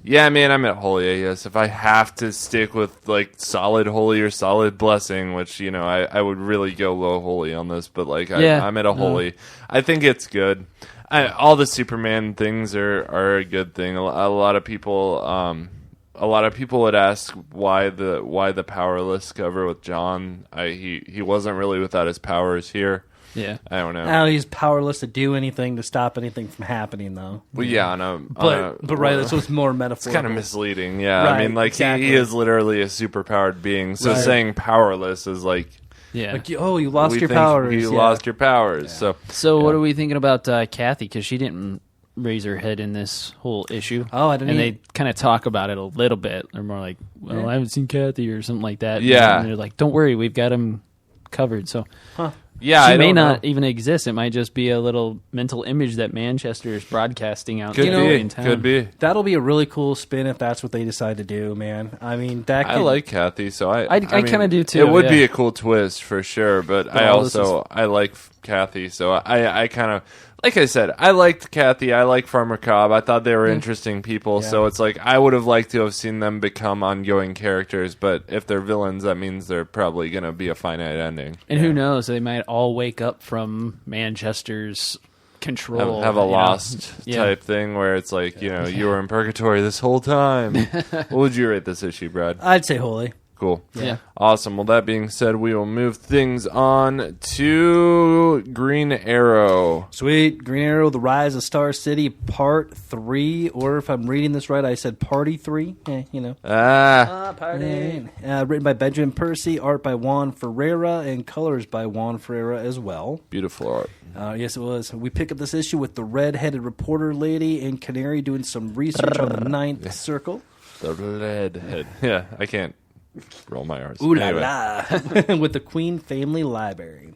S2: Yeah, man, I'm at holy, I guess. If I have to stick with, like, solid holy or solid blessing, which, I would really go low holy on this, but, like, I'm at a holy. I think it's good. All the Superman things are a good thing. A lot of people... A lot of people would ask why the powerless cover with John. He wasn't really without his powers here.
S4: Yeah,
S2: I don't know.
S3: Now he's powerless to do anything to stop anything from happening, though.
S2: Well, yeah,
S3: but right, that's what's more metaphorical.
S2: It's kind of misleading. Yeah,
S3: right,
S2: I mean, like
S3: exactly.
S2: he is literally a superpowered being. So saying powerless is like,
S3: like you lost your powers.
S2: You lost your powers. Yeah.
S4: So what are we thinking about Kathy? Because she didn't raise her head in this whole issue.
S3: Oh, I didn't.
S4: And they kind of talk about it a little bit. They're more like, "Well, I haven't seen Kathy" or something like that.
S2: Yeah,
S4: and they're like, "Don't worry, we've got him covered." So,
S2: yeah,
S4: she may not even exist. It might just be a little mental image that Manchester is broadcasting out in town.
S2: Could be.
S3: That'll be a really cool spin if that's what they decide to do, man. I mean,
S2: I like Kathy, so I
S4: kind of do too.
S2: It would be a cool twist for sure, but I like Kathy, so I kind of. Like I said, I liked Kathy. I like Farmer Cobb. I thought they were interesting people. Yeah. So it's like I would have liked to have seen them become ongoing characters. But if they're villains, that means they're probably going to be a finite ending.
S4: And who knows? They might all wake up from Manchester's control.
S2: Have a Lost type thing where it's like, you were in purgatory this whole time. What would you rate this issue, Brad?
S3: I'd say holy.
S2: Cool.
S4: Yeah.
S2: Awesome. Well, that being said, we will move things on to Green Arrow.
S3: Sweet. Green Arrow, The Rise of Star City, Part 3. Or if I'm reading this right, I said Party 3.
S4: Party.
S3: Written by Benjamin Percy, art by Juan Ferreira, and colors by Juan Ferreira as well.
S2: Beautiful art.
S3: Yes, it was. We pick up this issue with the red-headed reporter lady and Canary doing some research on the Ninth Circle.
S2: The redhead. Yeah, I can't roll my R's.
S3: Ooh la la. With the Queen Family Library.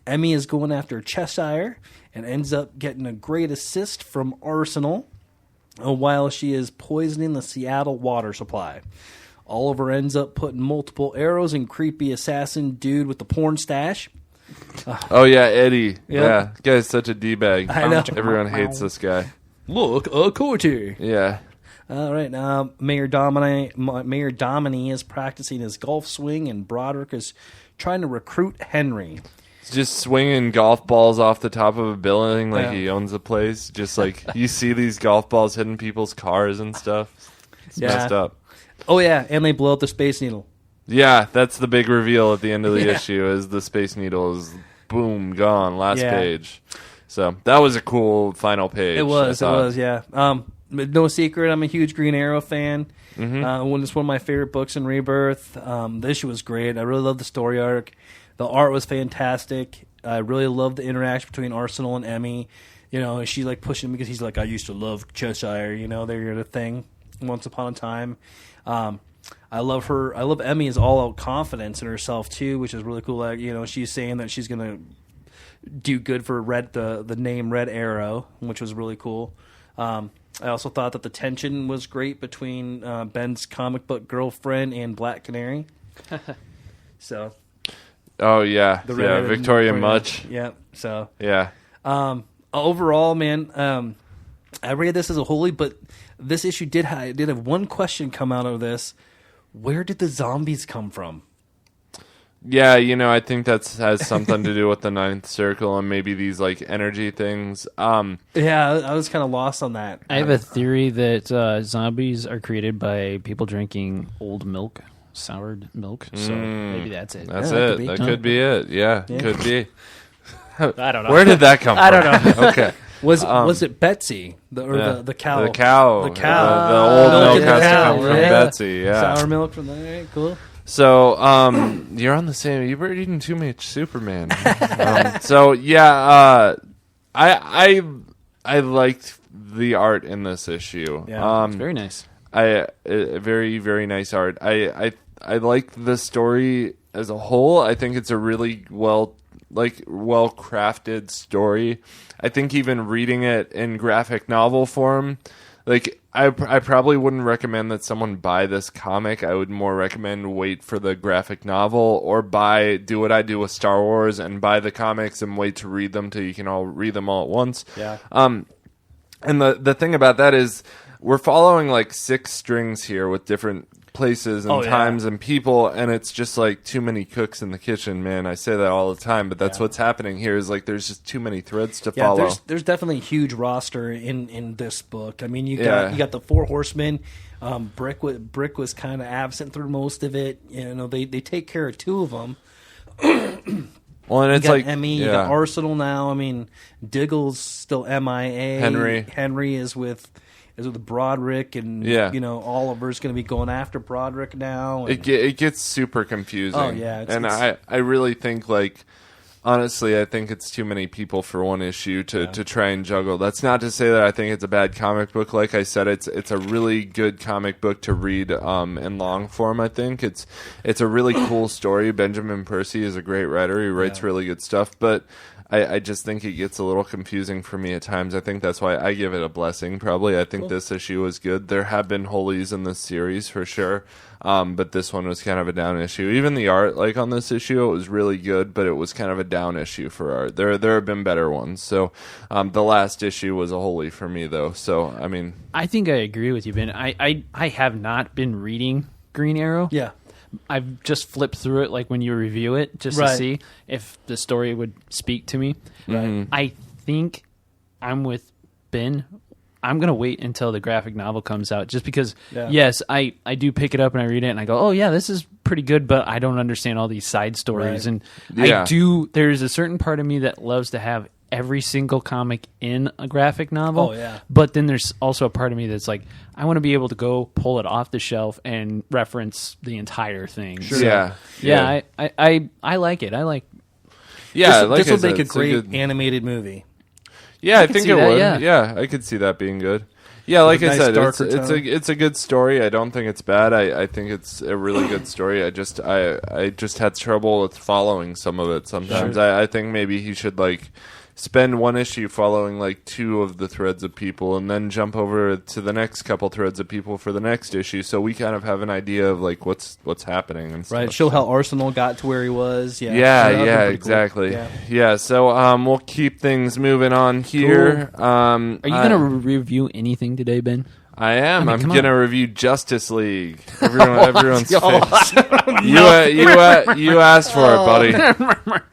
S3: Emmy is going after Cheshire and ends up getting a great assist from Arsenal while she is poisoning the Seattle water supply. Oliver ends up putting multiple arrows in creepy assassin dude with the porn stash.
S2: Oh, yeah, Eddie. Yep. Yeah, this guy's such a D-bag.
S3: I know.
S2: Everyone hates this guy.
S3: Look, a courtier.
S2: Yeah.
S3: All right, now Mayor Dominy is practicing his golf swing, and Broderick is trying to recruit Henry.
S2: He's just swinging golf balls off the top of a building like he owns the place. Just like you see these golf balls hitting people's cars and stuff. It's messed up.
S3: Oh, yeah, and they blow up the Space Needle.
S2: Yeah, that's the big reveal at the end of the issue is the Space Needle is, boom, gone, last page. So that was a cool final page.
S3: It was, yeah. No secret, I'm a huge Green Arrow fan. It's one of my favorite books in Rebirth. The issue was great. I really loved the story arc. The art was fantastic. I really loved the interaction between Arsenal and Emmy. She like pushing him because he's like, I used to love Cheshire. They're the thing. Once upon a time. I love her. I love Emmy is all out confidence in herself too, which is really cool. Like she's saying that she's gonna do good for the name Red Arrow, which was really cool. I also thought that the tension was great between Ben's comic book girlfriend and Black Canary. So.
S2: Oh yeah, Victoria Much.
S3: Yeah. So.
S2: Yeah.
S3: Overall, man, I rated this as a wholly, but this issue did have one question come out of this. Where did the zombies come from?
S2: Yeah, I think that has something to do with the Ninth Circle and maybe these like energy things.
S3: Yeah, I was kind of lost on that.
S4: I have a theory that zombies are created by people drinking old milk, soured milk. So maybe that's it.
S2: That's it. That could be it. Yeah, could be.
S4: I don't know.
S2: Where did that come from?
S4: I don't know.
S2: Okay.
S3: Was it Betsy the cow?
S2: The cow.
S3: The cow.
S2: The old milk has to come from
S3: yeah.
S2: Betsy. Yeah.
S3: Sour milk from there. Right, cool.
S2: So, you're on the same. You were eating too much Superman. So yeah, I liked the art in this issue.
S3: Yeah,
S4: it's very nice.
S2: Very very nice art. I like the story as a whole. I think it's a really well crafted story. I think even reading it in graphic novel form, like I probably wouldn't recommend that someone buy this comic. I would more recommend wait for the graphic novel or do what I do with Star Wars and buy the comics and wait to read them till you can all read them all at once.
S3: Yeah.
S2: And the thing about that is we're following like 6 strings here with different places and times and people, and it's just like too many cooks in the kitchen, man. I say that all the time, but that's what's happening here is like there's just too many threads to follow.
S3: There's definitely a huge roster in this book. I mean, you got the 4 horsemen. Brick was kind of absent through most of it. They take care of 2 of them.
S2: Well, and it's
S3: you got
S2: like
S3: Emmy, you got Arsenal now. I mean, Diggle's still MIA. Henry is with Broderick, and Oliver's going to be going after Broderick now.
S2: And it gets super confusing.
S3: Oh yeah,
S2: I really think honestly, I think it's too many people for one issue to try and juggle. That's not to say that I think it's a bad comic book. Like I said, it's a really good comic book to read in long form. I think it's a really cool story. Benjamin Percy is a great writer. He writes really good stuff, but I just think it gets a little confusing for me at times. I think that's why I give it a blessing, probably. I think this issue was good. There have been holies in this series, for sure, but this one was kind of a down issue. Even the art, on this issue, it was really good, but it was kind of a down issue for art. There have been better ones. So the last issue was a holy for me, though. So, I mean...
S4: I think I agree with you, Ben. I have not been reading Green Arrow.
S3: Yeah.
S4: I've just flipped through it when you review it just to see if the story would speak to me.
S3: Right.
S4: I think I'm with Ben. I'm going to wait until the graphic novel comes out just because, yes, I do pick it up and I read it and I go, oh, yeah, this is pretty good, but I don't understand all these side stories.
S3: Right.
S4: And there's a certain part of me that loves to have every single comic in a graphic novel.
S3: Oh, yeah.
S4: But then there's also a part of me that's like, I want to be able to go pull it off the shelf and reference the entire thing.
S2: Sure.
S4: So, I like it. I like.
S2: Yeah,
S3: this will make a great animated movie.
S2: Yeah, I think it would.
S4: Yeah,
S2: I could see that being good. Yeah, like I said,
S3: it's
S2: a good story. I don't think it's bad. I think it's a really good story. I just had trouble with following some of it sometimes.
S3: Sure.
S2: I think maybe he should spend one issue following 2 of the threads of people and then jump over to the next couple threads of people for the next issue, so we kind of have an idea of what's happening and stuff.
S3: Right, show how Arsenal got to where he was.
S2: Yeah, exactly. Cool. Yeah, so we'll keep things moving on here.
S3: Cool.
S4: Are you going to review anything today, Ben?
S2: I am. I'm going to review Justice League. Everyone's face. You asked for it, buddy.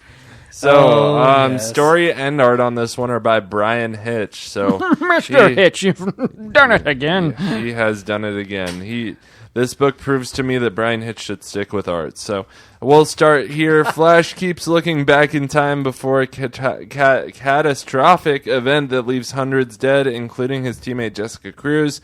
S2: So, story and art on this one are by Brian Hitch. So,
S4: Mr. Hitch, you've done it again.
S2: He has done it again. This book proves to me that Brian Hitch should stick with art. So we'll start here. Flash keeps looking back in time before a catastrophic event that leaves hundreds dead, including his teammate Jessica Cruz.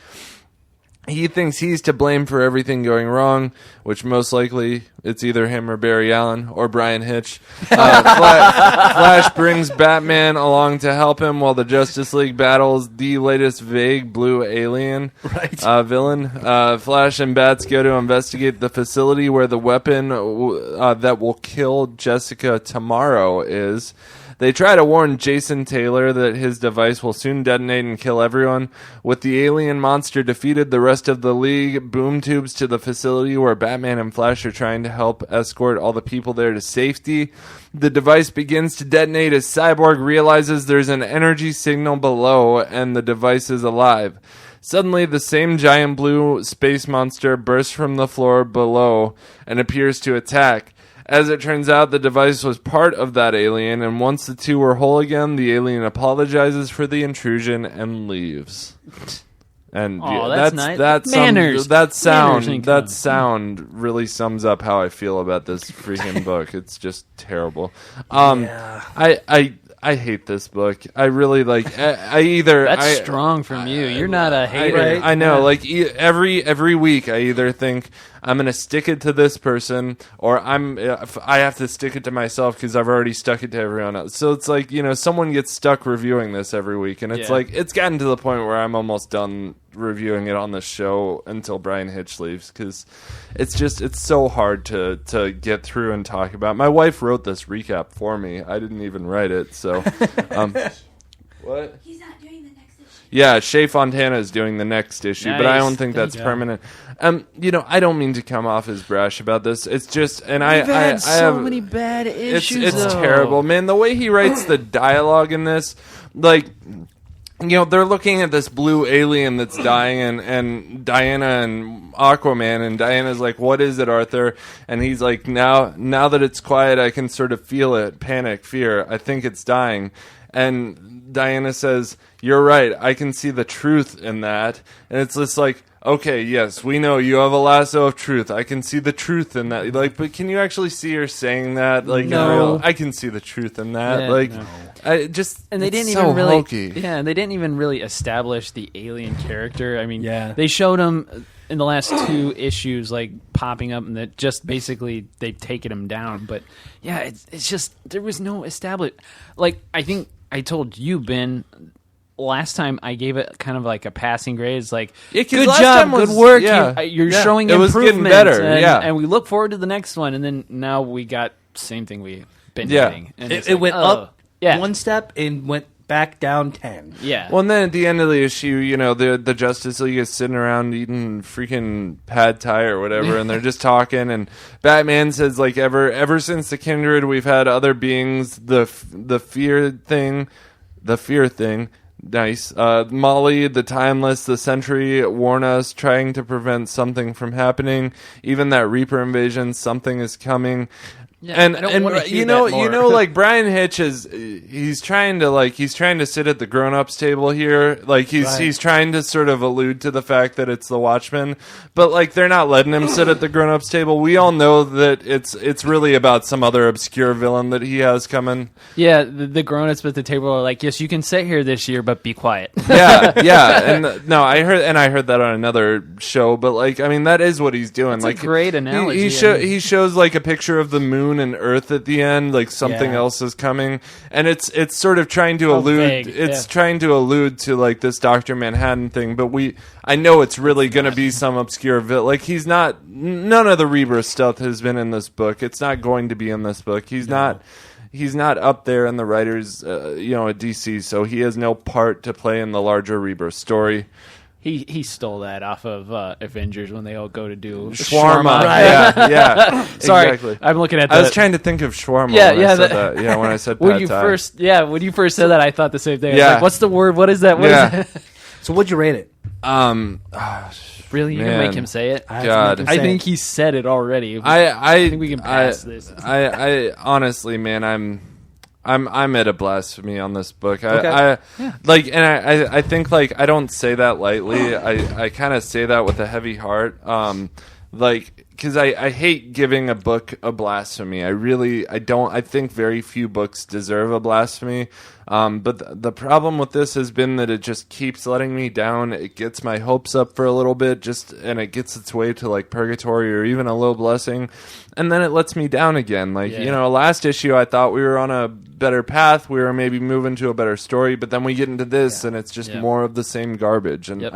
S2: He thinks he's to blame for everything going wrong, which most likely it's either him or Barry Allen or Brian Hitch. Flash brings Batman along to help him while the Justice League battles the latest vague blue alien villain. Flash and Bats go to investigate the facility where the weapon that will kill Jessica tomorrow is. They try to warn Jason Taylor that his device will soon detonate and kill everyone. With the alien monster defeated, the rest of the League boom tubes to the facility where Batman and Flash are trying to help escort all the people there to safety. The device begins to detonate as Cyborg realizes there's an energy signal below and the device is alive. Suddenly, the same giant blue space monster bursts from the floor below and appears to attack. As it turns out, the device was part of that alien, and once the two were whole again, the alien apologizes for the intrusion and leaves. And
S4: that's nice.
S2: That sound really sums up how I feel about this freaking book. It's just terrible. I hate this book. I really like.
S4: That's strong from you. You're not a hater.
S2: I know. Like every week, I either think I'm going to stick it to this person, or I have to stick it to myself because I've already stuck it to everyone else. So it's like, someone gets stuck reviewing this every week, and it's like it's gotten to the point where I'm almost done reviewing it on the show until Brian Hitch leaves, because it's so hard to get through and talk about. My wife wrote this recap for me. I didn't even write it. So what?
S5: He's not doing the next issue.
S2: Yeah, Shea Fontana is doing the next issue,
S4: Nice.
S2: but I don't think that's permanent. I don't mean to come off as brash about this. It's just, and
S4: We've had
S2: I
S4: so
S2: have
S4: many bad issues.
S2: It's
S4: though.
S2: terrible, man. The way he writes the dialogue in this, like, they're looking at this blue alien that's dying, and Diana and Aquaman, and Diana's like, "What is it, Arthur?" And he's like, "Now that it's quiet, I can sort of feel it. Panic, fear. I think it's dying." And Diana says, "You're right. I can see the truth in that." And it's just like, okay, yes, we know you have a lasso of truth. I can see the truth in that. Like, but can you actually see her saying that? Like,
S4: no.
S2: I can see the truth in that.
S4: Yeah,
S2: like,
S4: no.
S2: I just,
S4: And they didn't
S2: so
S4: even really,
S2: hokey.
S4: yeah, they didn't even really establish the alien character. I mean,
S3: Yeah.
S4: they showed him in the last two issues, like popping up, and that just basically they've taken him down. But yeah, it's just there was no established. Like, I think I told you, Ben, last time I gave it kind of like a passing grade. It's like, good job, good work. You're showing
S2: it was
S4: improvement.
S2: getting better.
S4: And we look forward to the next one. And then now we got same thing we've been getting. And
S3: It went up one step and went back down 10.
S4: Yeah.
S2: Well, and then at the end of the issue, the Justice League is sitting around eating freaking pad thai or whatever, and they're just talking. And Batman says, like, ever since the Kindred, we've had other beings. The fear thing. Nice. Molly, the Timeless, the Sentry warn us, trying to prevent something from happening. Even that Reaper invasion, something is coming.
S4: Yeah,
S2: and
S4: I don't wanna hear
S2: know,
S4: that more.
S2: like Brian Hitch he's trying to sit at the grown-ups table here. Like he's trying to sort of allude to the fact that it's the Watchmen, but like they're not letting him sit at the grown-ups table. We all know that it's really about some other obscure villain that he has coming.
S4: Yeah, the grown-ups at the table are like, yes, you can sit here this year, but be quiet.
S2: Yeah. And no, I heard that on another show, but like, I mean, that is what he's doing.
S4: That's
S2: like
S4: a great analogy.
S2: He shows like a picture of the moon and Earth at the end, like something else is coming, and it's sort of trying to allude. Trying to allude to like this Dr. Manhattan thing, but I know it's really going to be some obscure villain. Like none of the Rebirth stuff has been in this book. It's not going to be in this book. He's not up there in the writers, at DC, so he has no part to play in the larger Rebirth story.
S4: He stole that off of Avengers when they all go to do
S2: shawarma.
S4: Right.
S2: Yeah.
S4: Sorry,
S2: exactly.
S4: I'm looking at.
S2: I was trying to think of shawarma. When I said
S4: when
S2: pad thai.
S4: when you first said that, I thought the same thing. I was
S2: Yeah.
S4: like, what's the word? What is that? What is that?
S3: So what'd you rate it?
S4: Really, you can make him say it?
S2: God.
S4: I think he said it already.
S2: I
S4: think we can pass this.
S2: I honestly, man, I'm at a blasphemy on this book.
S3: Okay.
S2: I think like I don't say that lightly. I kind of say that with a heavy heart. Because I hate giving a book a blasphemy. I think very few books deserve a blasphemy. But the problem with this has been that it just keeps letting me down. It gets my hopes up for a little bit, and it gets its way to like purgatory or even a low blessing, and then it lets me down again. Last issue I thought we were on a better path. We were maybe moving to a better story, but then we get into this, and it's just more of the same garbage. And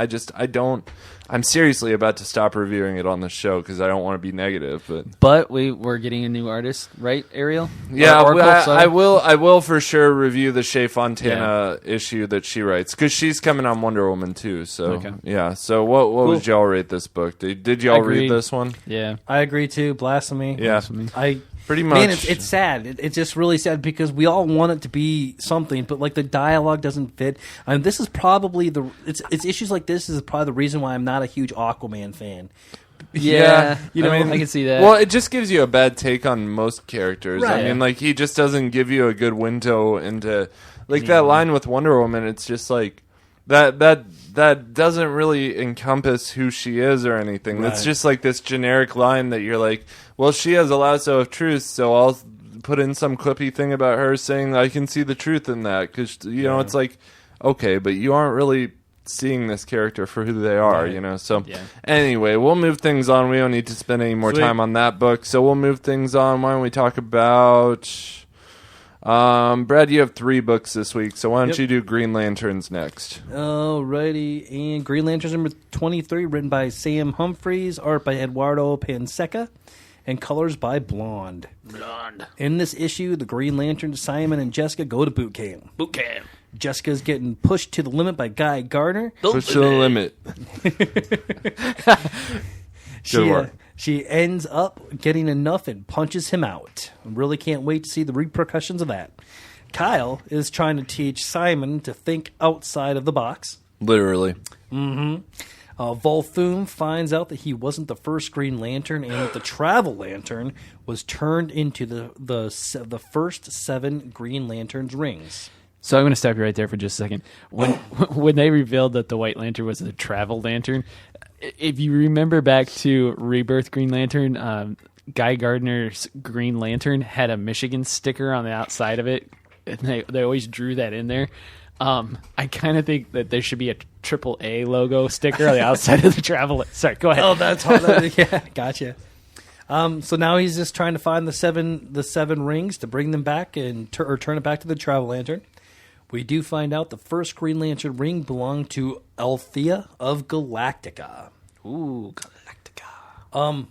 S2: I'm seriously about to stop reviewing it on the show because I don't want to be negative.
S4: But we're getting a new artist, right, Ariel?
S2: Yeah, I will for sure review the Shea Fontana issue that she writes because she's coming on Wonder Woman too. So yeah. So what would y'all rate this book? Did y'all read this one?
S4: Yeah,
S3: I agree too. Blasphemy.
S2: Yeah, pretty much.
S3: Man, it's sad. It's just really sad because we all want it to be something, but like the dialogue doesn't fit. I mean, this is probably it's issues like this is probably the reason why I'm not a huge Aquaman fan.
S4: Yeah, I can see that.
S2: Well, it just gives you a bad take on most characters.
S3: Right.
S2: I mean, like he just doesn't give you a good window into that line with Wonder Woman. It's just like that doesn't really encompass who she is or anything. That's just like this generic line that you're like, well, she has a lasso of truth, so I'll put in some quippy thing about her saying I can see the truth in that because it's like, okay, but you aren't really seeing this character for who they are, So anyway, we'll move things on. We don't need to spend any more time on that book, so we'll move things on. Why don't we talk about Brad, you have 3 books this week, so why don't you do Green Lanterns next?
S3: Alrighty, and Green Lanterns number 23, written by Sam Humphries, art by Eduardo Panseca, and colors by Blonde. In this issue, the Green Lanterns, Simon and Jessica, go to boot camp. Jessica's getting pushed to the limit by Guy Gardner.
S2: Push to the limit.
S3: She ends up getting enough and punches him out. I really can't wait to see the repercussions of that. Kyle is trying to teach Simon to think outside of the box.
S2: Literally.
S3: Volthoom finds out that he wasn't the first Green Lantern and that the Travel Lantern was turned into the first 7 Green Lanterns rings.
S4: So I'm going to stop you right there for just a second. When they revealed that the White Lantern was the Travel Lantern, if you remember back to Rebirth Green Lantern, Guy Gardner's Green Lantern had a Michigan sticker on the outside of it, and they always drew that in there. I kind of think that there should be a AAA logo sticker on the outside of the Travel. Sorry, go ahead.
S3: Oh, that's hard. Yeah, gotcha. So now he's just trying to find the seven rings to bring them back and turn it back to the Travel Lantern. We do find out the first Green Lantern ring belonged to Althea of Galactica.
S4: Ooh, Galactica.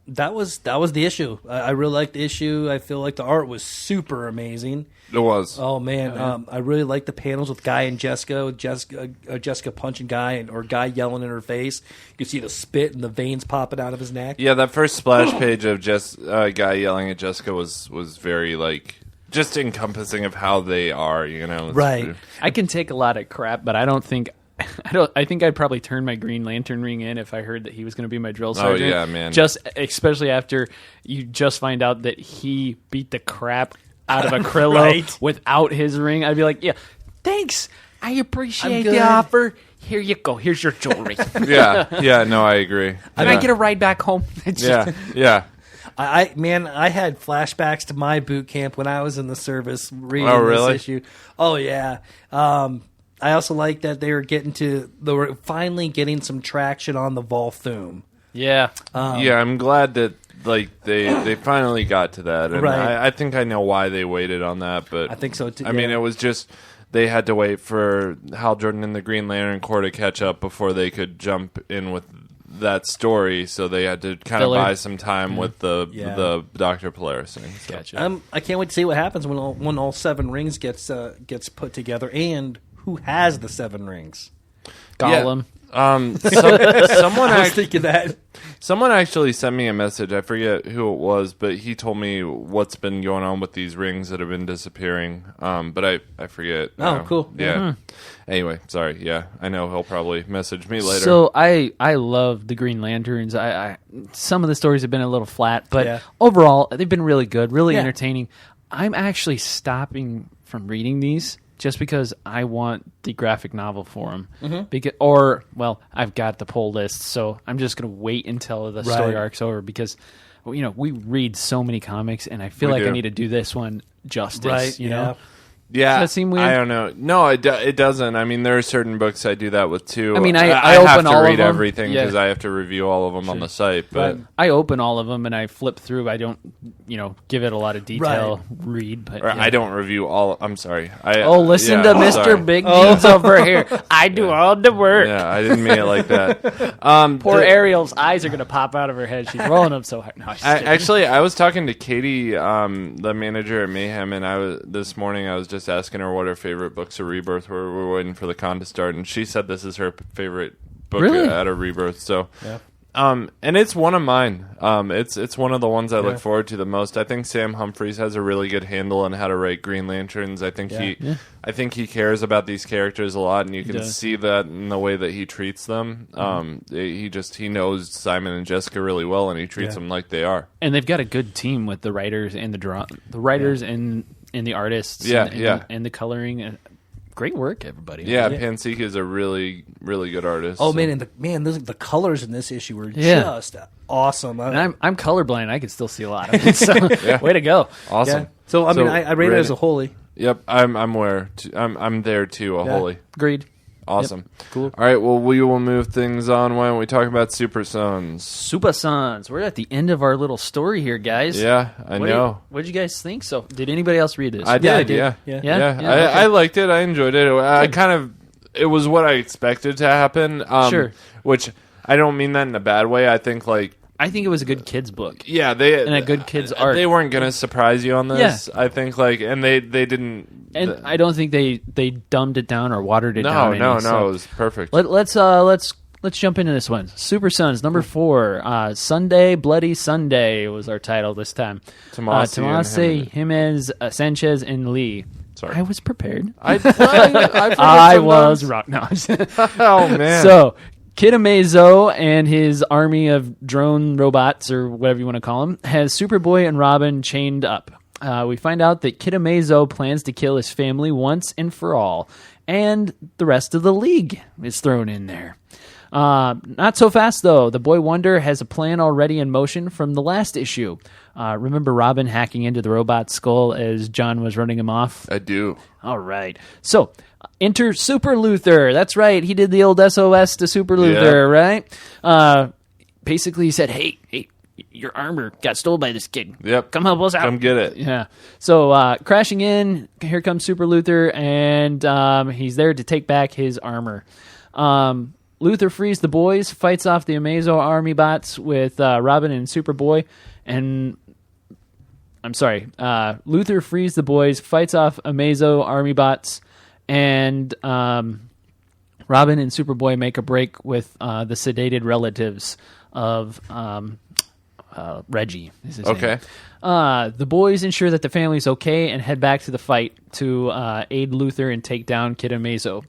S3: That was the issue. I really liked the issue. I feel like the art was super amazing.
S2: It was.
S3: Oh man, I really liked the panels with Guy and Jessica. With Jessica punching Guy or Guy yelling in her face. You can see the spit and the veins popping out of his neck.
S2: Yeah, that first splash page of Guy yelling at Jessica was very like just encompassing of how they are.
S3: Right.
S4: I can take a lot of crap, but I think I'd probably turn my Green Lantern ring in if I heard that he was going to be my drill sergeant.
S2: Oh yeah, man.
S4: Especially after you just find out that he beat the crap out of Acrylo without his ring. I'd be like, yeah, thanks. I appreciate the offer. Here you go. Here's your jewelry.
S2: Yeah. No, I agree.
S4: Can I get a ride back home?
S2: Yeah.
S3: I had flashbacks to my boot camp when I was in the service reading this issue. Oh yeah. I also like that they were finally getting some traction on the Volthoom.
S4: Yeah.
S2: I'm glad that they finally got to that, and I think I know why they waited on that, but
S3: I think so too.
S2: I mean, it was just they had to wait for Hal Jordan and the Green Lantern Corps to catch up before they could jump in with that story, so they had to kind of buy some time with the Dr. Polaris thing. So.
S4: Gotcha.
S3: I can't wait to see what happens when all 7 rings gets put together, and who has the 7 rings.
S4: Gollum.
S2: Someone
S3: I was thinking that.
S2: Someone actually sent me a message. I forget who it was, but he told me what's been going on with these rings that have been disappearing. But I forget.
S3: Oh, cool.
S2: Yeah.
S4: Mm-hmm.
S2: Anyway, sorry. Yeah, I know he'll probably message me later.
S4: So I love the Green Lanterns. I some of the stories have been a little flat, but overall they've been really good, really entertaining. I'm actually stopping from reading these just because I want the graphic novel for them. Mm-hmm. I've got the pull list, so I'm just going to wait until the story arc's over because, we read so many comics, and I feel I need to do this one justice.
S3: Right?
S4: You know.
S2: Yeah,
S4: does that seem weird?
S2: I don't know. No, it doesn't. I mean, there are certain books I do that with too.
S4: I mean, I
S2: have
S4: open
S2: to
S4: all
S2: read
S4: of them.
S2: everything because I have to review all of them on the site. But
S4: I open all of them and I flip through. I don't, give it a lot of detail. Read, but
S2: I don't review all. I'm sorry.
S4: Listen to Mr.
S2: Sorry.
S4: Big Needs over here. I do all the work.
S2: Yeah, I didn't mean it like that.
S4: Poor Ariel's eyes are gonna pop out of her head. She's rolling them so hard. No,
S2: I was talking to Katie, the manager at Mayhem, and this morning I was just asking her what her favorite books of Rebirth were. We're waiting for the con to start, and she said this is her favorite book out of Rebirth. So, and it's one of mine. It's one of the ones I look forward to the most. I think Sam Humphries has a really good handle on how to write Green Lanterns. I think he cares about these characters a lot, and you can see that in the way that he treats them. He knows Simon and Jessica really well, and he treats them like they are.
S4: And they've got a good team with the writers and the writers and the artists. And the coloring. Great work, everybody.
S2: Yeah, Pansika is a really, really good artist.
S3: Oh, man, and the colors in this issue were just awesome.
S4: And I'm colorblind. I can still see a lot of it. So, way to go.
S2: Awesome.
S3: Yeah. So, I rate it as a holy.
S2: Yep, I'm there too, holy.
S4: Agreed.
S2: Awesome.
S3: Yep. Cool.
S2: All right, well, we will move things on. Why don't we talk about Super Sons?
S4: Super Sons. We're at the end of our little story here, guys.
S2: Yeah, I know.
S4: What did you guys think? So, did anybody else read this?
S2: I did,
S3: yeah.
S2: I liked it. I enjoyed it. It was what I expected to happen.
S4: Sure.
S2: Which, I don't mean that in a bad way. I think
S4: it was a good kids book.
S2: Yeah,
S4: and a good kids art.
S2: They weren't going to surprise you on this. I think and they didn't.
S4: And I don't think they dumbed it down or watered it down.
S2: No, it was perfect.
S4: Let's jump into this one. Super Sons number 4. Sunday, Bloody Sunday was our title this time. Tomasi, Jimenez, Sanchez, and Lee.
S2: Sorry,
S4: I was prepared.
S2: I
S4: was wrong. No.
S2: Oh man.
S4: So, Kid Amazo and his army of drone robots, or whatever you want to call them, has Superboy and Robin chained up. We find out that Kid Amazo plans to kill his family once and for all, and the rest of the League is thrown in there. Not so fast, though. The Boy Wonder has a plan already in motion from the last issue. Remember Robin hacking into the robot's skull as John was running him off?
S2: I do.
S4: All right. So, enter Super Luther. That's right. He did the old SOS to Super Luther, right? Basically, he said, hey, your armor got stolen by this kid.
S2: Yep.
S4: Come help us out.
S2: Come get it.
S4: Yeah. So, crashing in, here comes Super Luther, and he's there to take back his armor. Luther frees the boys, fights off the Amazo army bots with Robin and Superboy, and... I'm sorry. Luther frees the boys, fights off Amazo army bots, and Robin and Superboy make a break with the sedated relatives of Reggie. Is his name. The boys ensure that the family's okay and head back to the fight to aid Luther and take down Kid Amazo.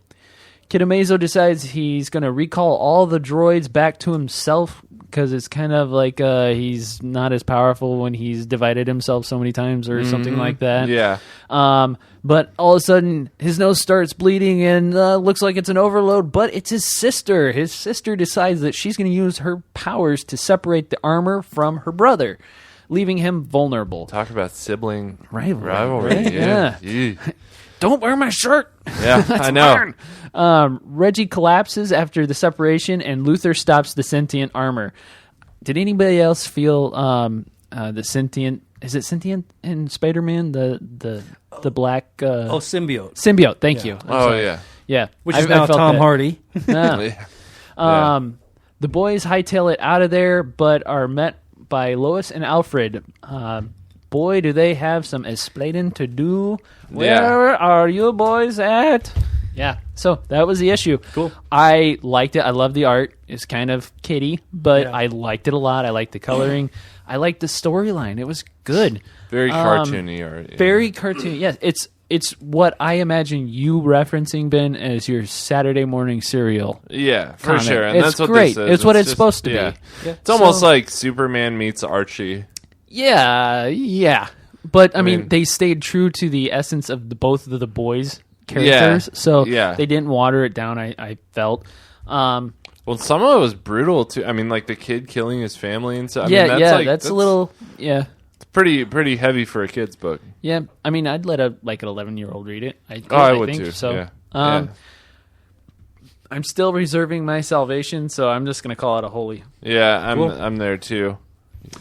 S4: Kid Amazo decides he's going to recall all the droids back to himself because it's kind of like he's not as powerful when he's divided himself so many times or something like that.
S2: Yeah.
S4: But all of a sudden, his nose starts bleeding and looks like it's an overload, but it's his sister. His sister decides that she's going to use her powers to separate the armor from her brother, leaving him vulnerable.
S2: Talk about sibling
S4: rivalry.
S2: Right?
S4: Yeah. Don't wear my shirt.
S2: Yeah, I know.
S4: Reggie collapses after the separation, and Luther stops the sentient armor. Did anybody else feel the sentient? Is it sentient in Spider-Man? The black
S3: symbiote.
S4: Symbiote. Thank you. Yeah.
S3: Which is now Tom Hardy.
S4: The boys hightail it out of there, but are met by Lois and Alfred. Boy, do they have some explaining to do. Where are you boys at? Yeah, so that was the issue.
S3: Cool.
S4: I liked it. I love the art. It's kind of kiddie, but I liked it a lot. I liked the coloring. I liked the storyline. It was good.
S2: Very cartoony art. Yeah.
S4: Very cartoony. Yes, it's what I imagine you referencing, Ben, as your Saturday morning cereal.
S2: Yeah, for
S4: comic.
S2: sure. And
S4: it's
S2: that's what
S4: great.
S2: this is.
S4: It's what it's supposed to be.
S2: Yeah. It's almost like Superman meets Archie.
S4: Yeah. But I mean, they stayed true to the essence of both of the boys' characters, so they didn't water it down. I felt.
S2: Well, some of it was brutal too. I mean, like the kid killing his family and stuff.
S4: That's a little It's
S2: pretty heavy for a kid's book.
S4: Yeah, I mean, I'd let an 11-year-old read it.
S2: I would
S4: think
S2: too.
S4: So, I'm still reserving my salvation, so I'm just going to call it a holy.
S2: Yeah, I'm there too.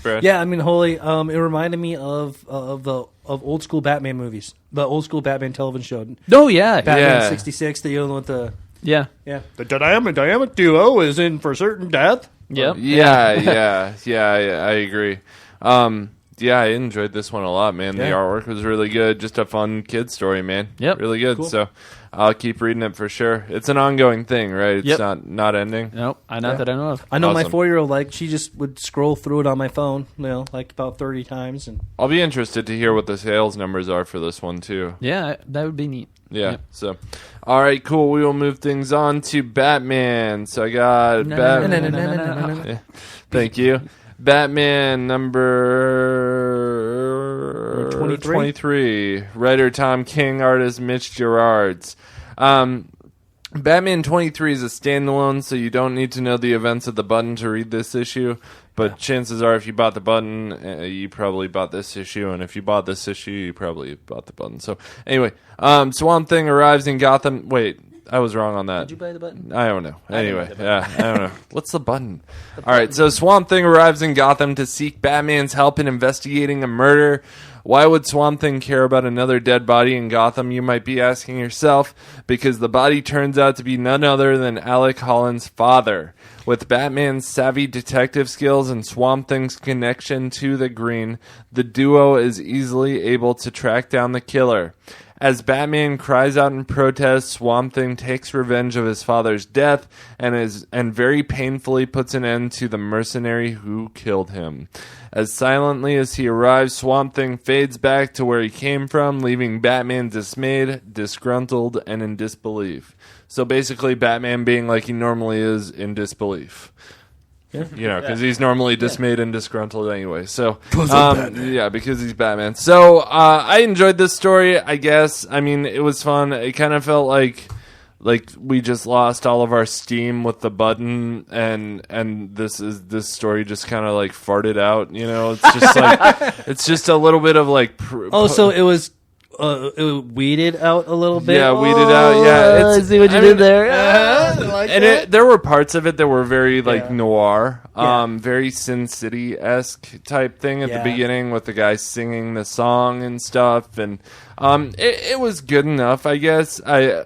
S2: Brad?
S3: Yeah, I mean, holy. It reminded me of old school Batman movies, the old school Batman television show.
S4: Oh yeah,
S3: Batman '66. The one with the the dynamic duo is in for certain death.
S4: Yep.
S2: Yeah, I agree. I enjoyed this one a lot, man. The artwork was really good. Just a fun kid story, man.
S4: Yep.
S2: Really good. Cool. So I'll keep reading it for sure. It's an ongoing thing, right? It's not ending.
S4: Nope. Not that I know of.
S3: I know my 4-year-old, she just would scroll through it on my phone, about 30 times. And
S2: I'll be interested to hear what the sales numbers are for this one, too.
S4: Yeah, that would be neat.
S2: Yeah. Yep. So, all right, cool. We will move things on to Batman. So I got Batman. Thank you. Batman number 23. Writer Tom King, artist Mitch Gerards. Batman 23 is a standalone, so you don't need to know the events of the button to read this issue. But chances are, if you bought the button, you probably bought this issue. And if you bought this issue, you probably bought the button. So anyway, Swamp Thing arrives in Gotham. Wait, I was wrong on that.
S3: Did you buy the button?
S2: I don't know. Anyway, I don't know. What's the button? All right, so Swamp Thing arrives in Gotham to seek Batman's help in investigating a murder. Why would Swamp Thing care about another dead body in Gotham, you might be asking yourself? Because the body turns out to be none other than Alec Holland's father. With Batman's savvy detective skills and Swamp Thing's connection to the Green, the duo is easily able to track down the killer. As Batman cries out in protest, Swamp Thing takes revenge of his father's death and very painfully puts an end to the mercenary who killed him. As silently as he arrives, Swamp Thing fades back to where he came from, leaving Batman dismayed, disgruntled, and in disbelief. So basically, Batman being like he normally is in disbelief. Because he's normally dismayed and disgruntled anyway. So, because he's Batman. So, I enjoyed this story, I guess. I mean, it was fun. It kind of felt like we just lost all of our steam with the button, and this story just kind of like farted out. It's just like it's just a little bit of like.
S3: So it was. It weeded out a little bit.
S2: Yeah, weeded out. Yeah,
S4: I see what you did there.
S2: There were parts of it that were very noir, very Sin City-esque type thing at the beginning with the guy singing the song and stuff, and it was good enough, I guess. I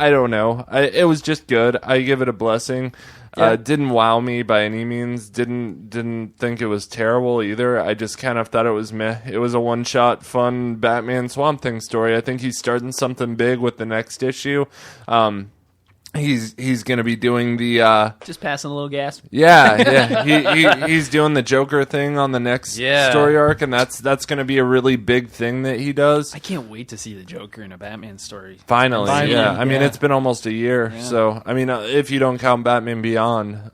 S2: don't know. It was just good. I give it a blessing. Didn't wow me by any means. Didn't think it was terrible either. I just kind of thought it was meh. It was a one-shot, fun Batman Swamp Thing story. I think he's starting something big with the next issue. He's going to be doing the
S4: just passing a little gas.
S2: He's doing the Joker thing on the next story arc, and that's going to be a really big thing that he does.
S4: I can't wait to see the Joker in a Batman story.
S2: Finally. I mean, it's been almost a year, so I mean, if you don't count Batman Beyond,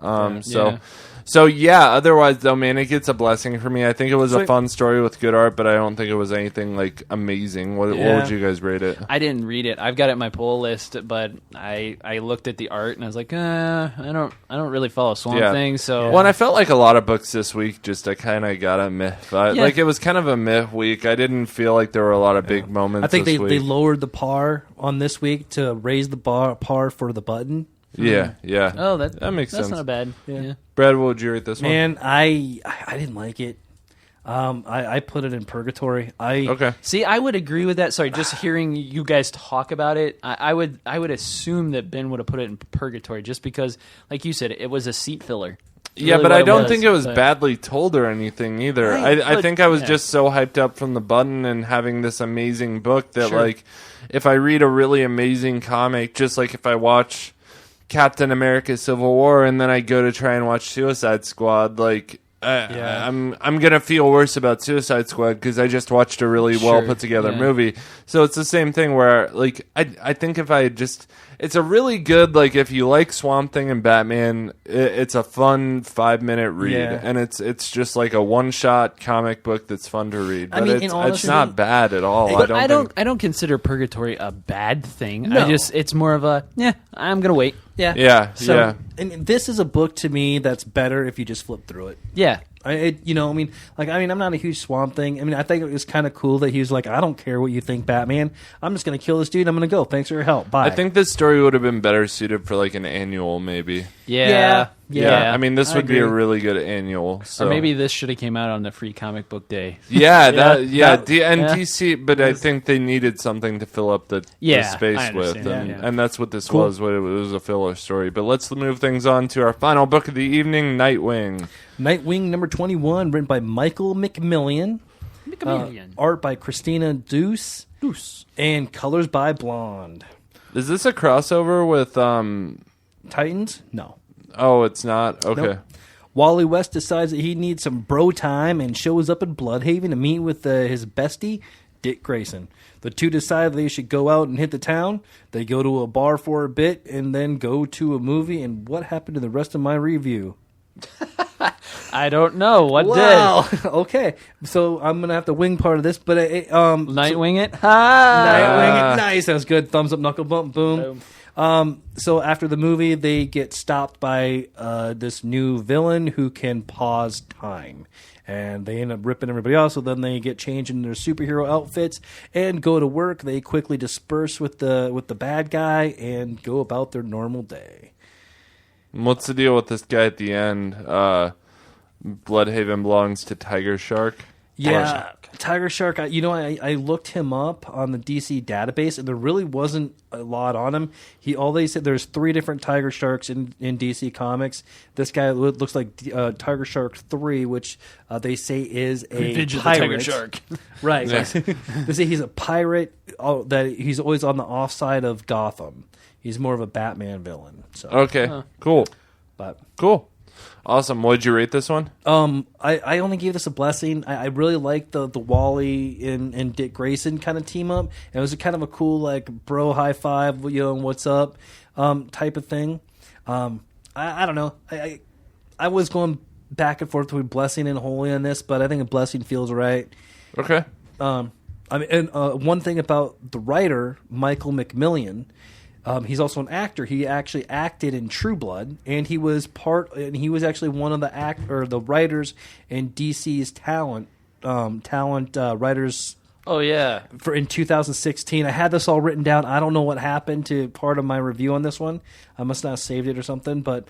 S2: otherwise though, man, it gets a blessing for me. I think it was a fun story with good art, but I don't think it was anything like amazing. What would you guys rate it?
S4: I didn't read it. I've got it in my pull list, but I looked at the art and I was like, I don't really follow Swamp Thing. So
S2: well, and I felt like a lot of books this week just I kind of got a meh. Like it was kind of a meh week. I didn't feel like there were a lot of big moments.
S3: I think they lowered the par on this week to raise the par for the button.
S2: Yeah.
S4: Oh, that
S2: makes sense.
S4: That's not bad. Yeah.
S2: Brad, what would you rate this one?
S3: Man, I didn't like it. I put it in purgatory.
S2: Okay.
S4: See, I would agree with that. Sorry, just hearing you guys talk about it, I would assume that Ben would have put it in purgatory just because, like you said, it was a seat filler.
S2: Yeah, but I don't think it was badly told or anything either. I think I was just so hyped up from the button and having this amazing book that, like, if I read a really amazing comic, just like if I watch Captain America Civil War and then I go to try and watch Suicide Squad, like, I'm gonna feel worse about Suicide Squad because I just watched a really well put together movie. So it's the same thing where like I think if I just it's a really good like if you like Swamp Thing and Batman, it's a fun 5-minute read, and it's just like a one-shot comic book that's fun to read. But it's not bad at all.
S4: But I don't consider Purgatory a bad thing.
S3: No.
S4: It's more of a I'm gonna wait.
S3: And this is a book to me that's better if you just flip through it.
S4: Yeah.
S3: I'm not a huge Swamp Thing. I mean, I think it was kind of cool that he was like, I don't care what you think, Batman. I'm just going to kill this dude. I'm going to go. Thanks for your help. Bye.
S2: I think this story would have been better suited for like an annual, maybe.
S3: Yeah.
S2: I mean, this would be a really good annual. So.
S4: Or maybe this should have came out on the free comic book day.
S2: DC, but I think they needed something to fill up the space with, and that's what this was. What it was a filler story. But let's move things on to our final book of the evening, Nightwing.
S3: Nightwing number 21, written by Michael McMillian. Art by Christina Deuce. And colors by Blonde.
S2: Is this a crossover with
S3: Titans? No.
S2: Oh, it's not? Okay.
S3: Nope. Wally West decides that he needs some bro time and shows up at Bloodhaven to meet with his bestie, Dick Grayson. The two decide they should go out and hit the town. They go to a bar for a bit and then go to a movie. And what happened to the rest of my review?
S4: I don't know. What
S3: did? Okay. So I'm going to have to wing part of this. But
S4: Nightwing it?
S3: Nightwing it. Nice. That was good. Thumbs up, knuckle bump, boom. So after the movie, they get stopped by this new villain who can pause time. And they end up ripping everybody off, so then they get changed into their superhero outfits and go to work. They quickly disperse with the bad guy and go about their normal day.
S2: What's the deal with this guy at the end? Bloodhaven belongs to Tiger Shark?
S3: Yeah, Tiger Shark. I looked him up on the DC database, and there really wasn't a lot on him. All they said there's 3 different Tiger Sharks in DC Comics. This guy looks like Tiger Shark 3, which they say is a
S4: Revenge
S3: pirate.
S4: Of the Tiger Shark,
S3: right? Yeah. They say he's a pirate. That he's always on the offside of Gotham. He's more of a Batman villain. So.
S2: Okay, cool. Cool. Awesome. What did you rate this one?
S3: I only gave this a blessing. I really liked the Wally and Dick Grayson kind of team up. It was kind of a cool like bro high five, and what's up type of thing. I don't know. I was going back and forth between blessing and holy on this, but I think a blessing feels right.
S2: Okay.
S3: One thing about the writer Michael McMillian. He's also an actor. He actually acted in True Blood, and he was actually one of the writers in DC's talent writers.
S4: Oh yeah,
S3: in 2016. I had this all written down. I don't know what happened to part of my review on this one. I must not have saved it or something, but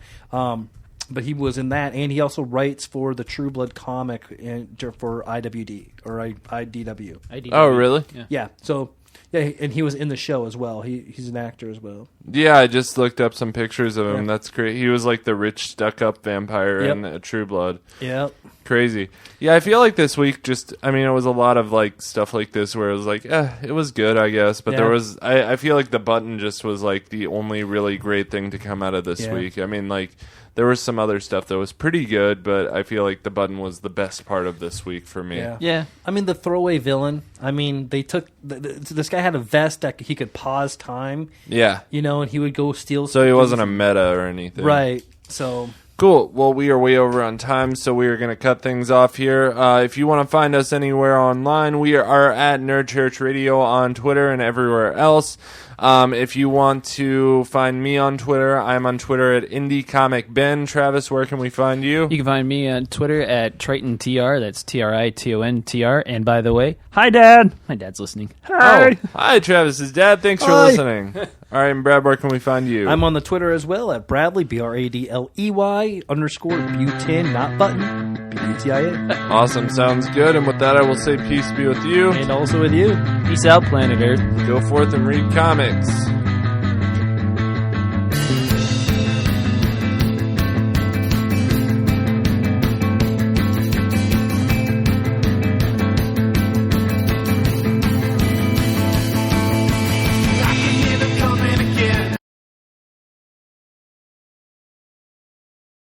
S3: he was in that, and he also writes for the True Blood comic for IWD or IDW.
S2: Oh really?
S3: Yeah. So. Yeah, and he was in the show as well. He's an actor as well.
S2: Yeah, I just looked up some pictures of him. Yeah. That's great. He was like the rich, stuck-up vampire in True Blood.
S3: Yep.
S2: Crazy. Yeah, I feel like this week it was a lot of like stuff like this where it was like, it was good, I guess. But there was, I feel like the button just was like the only really great thing to come out of this week. I mean, like, there was some other stuff that was pretty good, but I feel like the button was the best part of this week for me.
S3: Yeah. I mean, the throwaway villain. I mean, they took this guy had a vest that he could pause time.
S2: Yeah.
S3: And he would go steal.
S2: So he wasn't a meta or anything.
S3: Right. So.
S2: Cool. Well, we are way over on time, so we are going to cut things off here. If you want to find us anywhere online, we are at Nerd Church Radio on Twitter and everywhere else. If you want to find me on Twitter, I'm on Twitter at IndieComicBen. Travis, where can we find you?
S4: You can find me on Twitter at TritonTR. That's TRITONTR. And by the way, hi, Dad. My dad's listening. Hi.
S2: Oh, hi, Travis's dad. Thanks for listening. All right, and Brad, where can we find you?
S3: I'm on the Twitter as well at Bradley, BRADLEY _Butin, not button, BUTIA.
S2: Awesome. Sounds good. And with that, I will say peace be with you.
S3: And also with you.
S4: Peace out, planet Earth.
S2: Go forth and read comics.